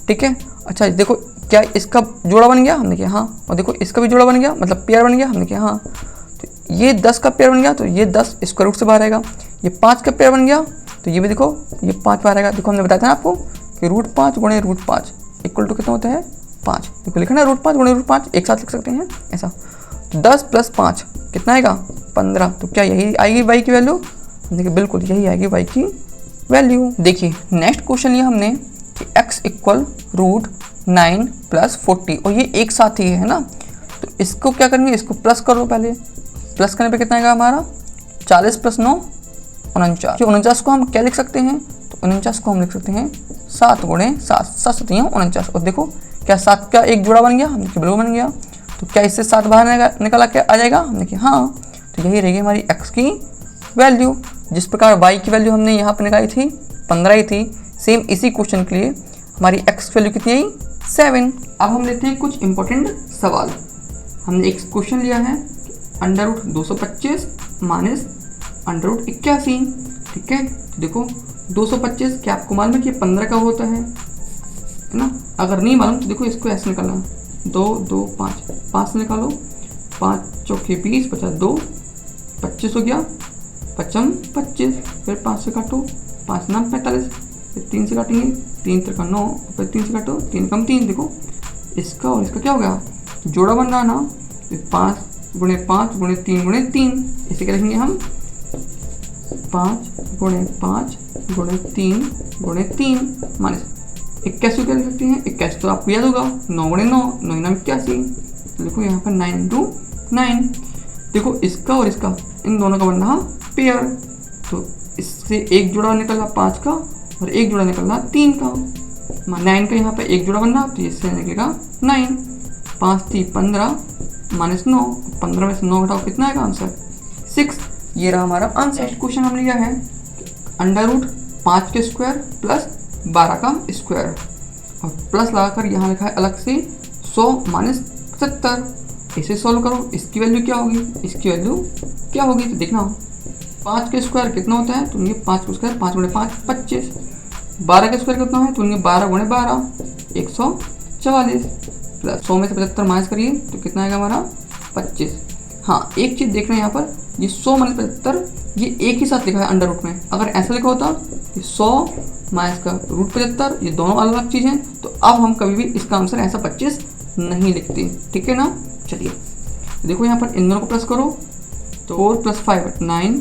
ठीक है, अच्छा देखो क्या इसका जोड़ा बन गया, हमने किया हाँ, और देखो इसका भी जोड़ा बन गया, मतलब पेयर बन गया, हमने किया हाँ। तो ये 10 का पेयर बन गया तो ये 10 स्क्वायर रूट से बाहर आएगा। ये 5 का पेयर बन गया तो ये भी देखो ये 5 बाहर आएगा। देखो हमने बताया था ना आपको कि √5 गुणे √5 इक्वल टू कितना होता है 5। देखो लिखा ना √5 गुणे √5 एक साथ लिख सकते हैं ऐसा। तो 10 + 5 कितना आएगा 15। तो क्या यही आएगी y की वैल्यू, देखिए बिल्कुल यही आएगी y की वैल्यू। देखिए नेक्स्ट क्वेश्चन लिया हमने कि x = √9 + 40 और ये एक साथ ही है ना। तो इसको क्या करेंगे, इसको प्लस कर लो। पहले प्लस करने पे कितना आएगा हमारा 40 + 9 49। 49 को हम क्या लिख सकते हैं, तो 49 को हम लिख सकते हैं 7 गुणे 7, 7 7 49। और देखो क्या 7 का एक जोड़ा बन गया, हमने बिल्कुल बन गया। तो क्या इससे 7 बाहर निकला क्या आ जाएगा, हमने कि हाँ। तो यही रहेगी हमारी x की वैल्यू। जिस प्रकार y की वैल्यू हमने यहाँ पर निकाली थी 15 ही थी, सेम इसी क्वेश्चन के लिए हमारी x की वैल्यू कितनी आई 7। अब हम लेते हैं कुछ इंपॉर्टेंट सवाल। हमने एक क्वेश्चन लिया है √225 माइनस √81। ठीक है, देखो 225 क्या आपको मालूम है कि 15 का होता है ना। अगर नहीं मालूम तो देखो इसको ऐसे निकालना 2 2 5 5 से निकालो, 5 चौके 20 50 2 25 हो गया, 55 25, फिर 5 से काटो, 5 9 45, फिर 3 से काटेंगे, 3 3 9, फिर 3 से काटो, 3 कम 3। देखो इसका और इसका क्या हो गया, जोड़ा बन रहा ना। 5 गुणे 5 गुणे 3 गुणे 3, इसे क्या लिखेंगे हम 5 गुणे 5 गुणे 3 गुणे 3 माइनस 81 क्या लिख सकते हैं 81, तो आपको याद होगा 9 गुणे 9 9 9 81। तो देखो यहाँ पर 9 × 9। देखो इसका और इसका इन दोनों का बन रहा पेयर। तो इससे एक जोड़ा निकल रहा 5 का और एक जोड़ा निकल रहा 3 का। 9 का यहाँ पे एक जोड़ा बन रहा, तो इससे निकलेगा 9। 5 3 15 माइनस 9, 15 में से 9 घटाओ कितना आएगा आंसर 6। ये रहा हमारा आंसर। क्वेश्चन हम लिया है √5 के स्क्वायर प्लस 12 का स्क्वायर और प्लस लगाकर यहाँ लिखा है अलग से 100 माइनस 70। इसे सॉल्व करो, इसकी वैल्यू क्या होगी, इसकी वैल्यू क्या होगी। तो देखना 5 के स्क्वायर कितना होता है, तो ये 5 के स्क्वायर 5 गुणे 5 25। 12 के स्क्वायर कितना है, तो ये 12 गुणे 12 144 प्लस 100 में से 75 माइनस करिए तो कितना आएगा हमारा 25। हाँ एक चीज़ देख रहे हैं यहाँ पर, ये 100 माइनस 75 ये एक ही साथ लिखा है अंडर रूट में। अगर ऐसा लिखा होता कि 100 माइनस का √75 ये दोनों अलग अलग चीज़ हैं, तो अब हम कभी भी इसका आंसर ऐसा 25 नहीं लिखते। ठीक है ना। चलिए देखो यहाँ पर इन दोनों को प्लस करो, तो 4 + 5 9,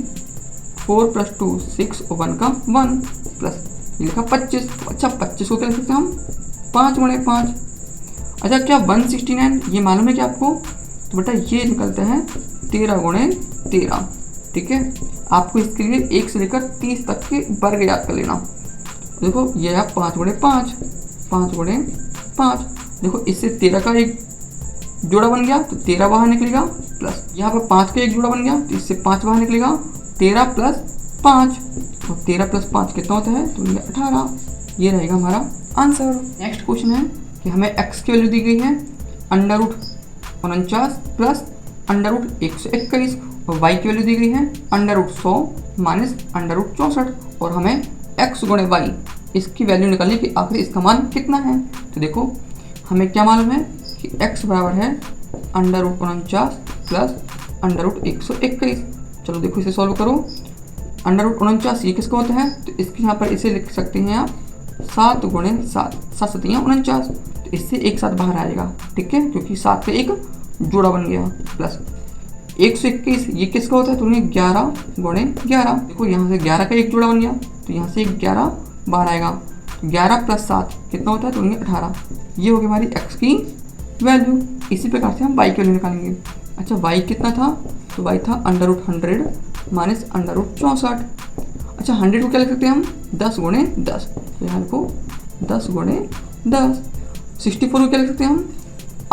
4 + 2 6 और 1 का 1 प्लस ये लिखा 25। अच्छा 25 को क्या लिख सकते हैं हम 5 गुणे 5। अच्छा क्या 169 ये मालूम है कि आपको, तो बेटा ये निकलता है 13 गुणे 13। ठीक है, आपको इसके लिए 1 से लेकर 30 तक के वर्ग याद कर लेना। देखो ये है 5 गुणे 5, 5 गुणे 5। देखो इससे 13 का एक जोड़ा बन गया तो 13 बाहर निकलेगा, प्लस यहाँ पर 5 का एक जोड़ा बन गया तो इससे 5 बाहर निकलेगा, 13 + 5 और 13 + 5 कितना होता है, तो ये 18। ये रहेगा हमारा आंसर। नेक्स्ट क्वेश्चन है कि हमें x की वैल्यू दी गई है √49 प्लस √121 और y की वैल्यू दी गई है √100 माइनस √64 और हमें x गुणे y इसकी वैल्यू निकालनी कि आखिर इसका मान कितना है। तो देखो हमें क्या मालूम है कि x बराबर है √49 प्लस √121। चलो देखो इसे सॉल्व करो। √49 ये किसका होता है, तो इसके यहाँ पर इसे लिख सकते हैं आप 7 गुणे 7, 7 7 49। तो इससे एक साथ बाहर आएगा। ठीक है, क्योंकि 7 का एक जोड़ा बन गया, प्लस 121 ये किसका होता है, तो 11 गुणे 11। देखो यहाँ से 11 का एक जोड़ा बन गया तो यहाँ से 11 बाहर आएगा, 11 + 7 कितना होता है, तो 18। ये होगी हमारी x की वैल्यू। इसी प्रकार से हम y की वैल्यू निकालेंगे। अच्छा y कितना था, तो y था √100 माइनस √64। अच्छा 100 को क्या लिख सकते हैं हम 10 गुणे 10, तो यहाँ देखो 10 गुणे 10। 64 को क्या लिख सकते हैं हम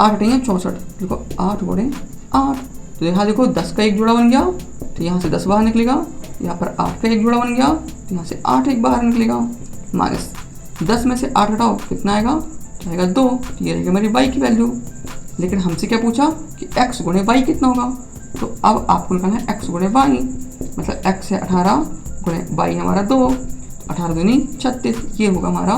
8 नहीं 64, देखो 8 गुणे 8। तो यहाँ देखो 10 का एक जोड़ा बन गया तो यहाँ से 10 बाहर निकलेगा, यहाँ पर 8 का एक जोड़ा बन गया तो यहाँ से 8 एक बाहर निकलेगा, माइनस 10 में से 8 हटाओ कितना आएगा तो आएगा 2, तो ये रहेगी हमारी y की वैल्यू। लेकिन हमसे क्या पूछा कि x गुणे y कितना होगा, तो अब आपको निकालना है x गुणे y, मतलब x है 18 गुणे y हमारा 2, 18 दूनी 36, ये होगा हमारा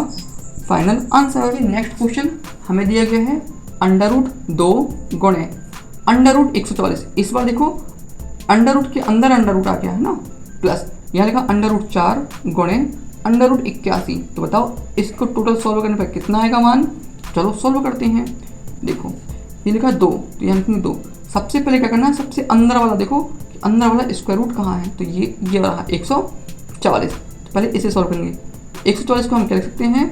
फाइनल आंसर। नेक्स्ट क्वेश्चन हमें दिया गया है √2 गुणे √144। इस बार देखो अंडर रूट के अंदर अंडर रूट आ गया है ना, प्लस यहाँ लिखा √4 गुणे √81। तो बताओ इसको टोटल सॉल्व करने पर कितना आएगा मान। चलो सॉल्व करते हैं। देखो ये लिखा 2, तो यहाँ लिखेंगे 2। सबसे पहले क्या करना है, सबसे अंदर वाला देखो अंदर वाला स्क्वायर रूट कहाँ है, तो ये रहा 144। तो पहले इसे सॉल्व करेंगे। 144 को हम क्या लिख सकते हैं,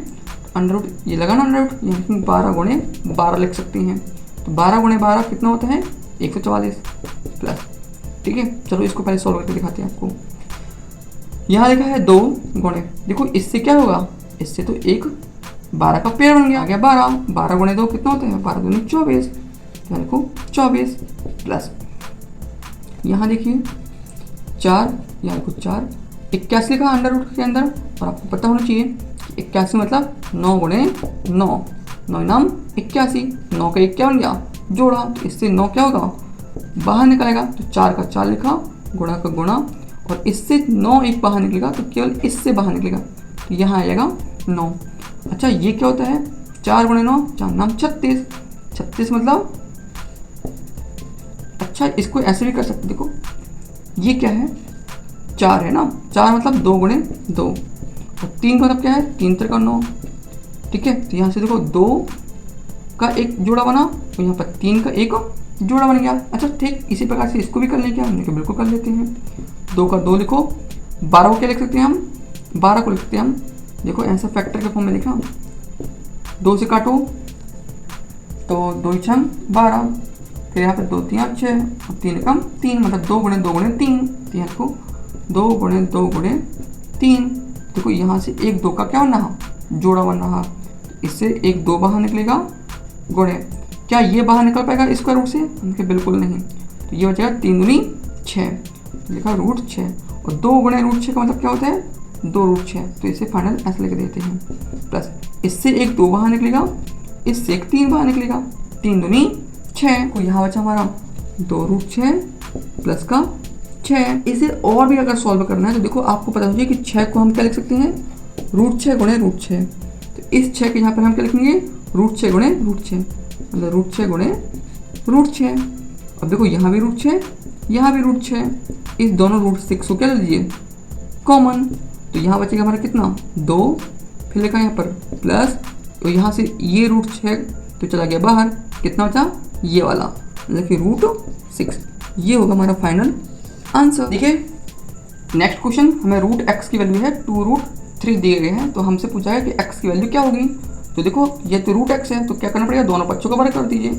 अंडर रूट ये लगा ना अंडर रूट, यहाँ 12 गुणे 12 लिख सकते हैं। तो 12 गुणे 12 कितना होता है 144 प्लस। ठीक है, चलो इसको पहले सॉल्व करके दिखाते हैं आपको। यहाँ लिखा है 2 गुणे, देखो इससे क्या होगा, इससे तो एक 12 का पेड़ बन गया, आ गया 12। 12 गुणे 2 कितना होता है, 12 दूनी 24, यहाँ लिखो 24 प्लस। यहाँ देखिए 4, यहाँ लिखो 4। 81 लिखा अंडर रूट के अंदर, और आपको पता होना चाहिए कि 81 मतलब 9 गुणे 9, 9 नाम 81, 9 का 1 क्या बन गया जोड़ा, तो इससे 9 क्या होगा बाहर निकलेगा, तो 4 का 4 लिखा, गुणा का गुणा, और इससे 9 एक बाहर निकलेगा, तो केवल इससे बाहर निकलेगा, तो यहाँ आएगा 9। अच्छा ये क्या होता है, 4 गुणे 9, 4 नाम 36, 36 मतलब, अच्छा इसको ऐसे भी कर सकते, देखो ये क्या है 4 है ना, 4 मतलब 2 गुणे 2, और 3 का मतलब क्या है 3 3 का 9। ठीक है, तो यहाँ से देखो 2 का एक जोड़ा बना, तो यहाँ पर 3 का एक जोड़ा बन गया। अच्छा ठीक इसी प्रकार से इसको भी कर लें क्या, हमने कहा बिल्कुल कर लेते हैं। 2 का 2 लिखो, 12 को क्या लिख सकते हैं हम, 12 को लिख सकते हैं हम, देखो ऐसा फैक्टर के फॉर्म में लिखा, 2 से काटो तो 2 छंग 12, फिर यहाँ पे 2 3 6 और 3 कम 3, मतलब 2 गुणे 2 गुणे 3, तो यहाँ को 2 गुणे 2 गुणे 3। देखो यहाँ से एक 2 का क्या बन रहा जोड़ा बन रहा, इससे एक 2 बाहर निकलेगा गुणे, क्या ये बाहर निकल पाएगा स्क्वायर रूट से, उनके बिल्कुल नहीं, तो ये हो जाएगा 3 दूनी 6, लिखा √6, और 2 गुणे √6 का मतलब क्या होता है 2 √6, तो इसे फाइनल ऐसे लिख देते हैं, प्लस इससे एक 2 बाहर निकलेगा, इससे एक 3 बाहर निकलेगा, 3 दूनी 6, को यहाँ बचा हमारा 2 √6 प्लस का 6। इसे और भी अगर सॉल्व करना है तो देखो आपको पता होगा कि 6 को हम क्या लिख सकते हैं √6 गुणे √6, तो इस 6 के यहाँ पर हम क्या लिखेंगे √6 गुणे √6, मतलब √6 गुणे √6। अब देखो यहाँ भी √6 यहाँ भी √6, इस दोनों √6 को क्या ले लीजिए कॉमन, तो यहाँ बचेगा हमारा कितना 2, फिर लिखा यहाँ पर प्लस, तो यहाँ से ये √6 तो चला गया बाहर, कितना बचा ये वाला, मतलब कि √6, ये होगा हमारा फाइनल आंसर। देखिए नेक्स्ट क्वेश्चन हमें √x की वैल्यू है 2√3 दिए गए हैं, तो हमसे पूछा है कि x की वैल्यू क्या होगी। तो देखो ये तो √x है, तो क्या करना पड़ेगा दोनों बच्चों का वर्ग कर दीजिए,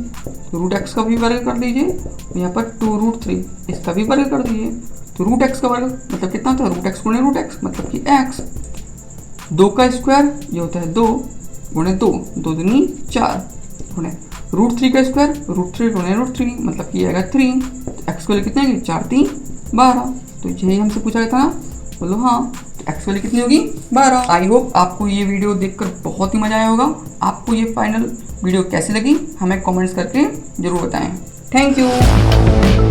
तो √x का भी वर्ग कर दीजिए, यहाँ पर 2√3 इसका भी वर्ग कर दीजिए, तो √x का वर्ग मतलब कितना होता है √x गुणे √x, मतलब कि x। 2 का स्क्वायर ये होता है 2 गुणे 2, 2 दूनी 4 गुणे √3 का स्क्वायर √3 गुणे √3, मतलब कि आएगा 3, तो x वैल्यू कितनी आएगी 4 3 12, तो यही हमसे पूछा गया था, बोलो हाँ, तो x वैल्यू कितनी होगी 12। आई होप आपको ये वीडियो देखकर बहुत ही मजा आया होगा। आपको ये फाइनल वीडियो कैसी लगी हमें कमेंट्स करके जरूर बताएं। Thank you.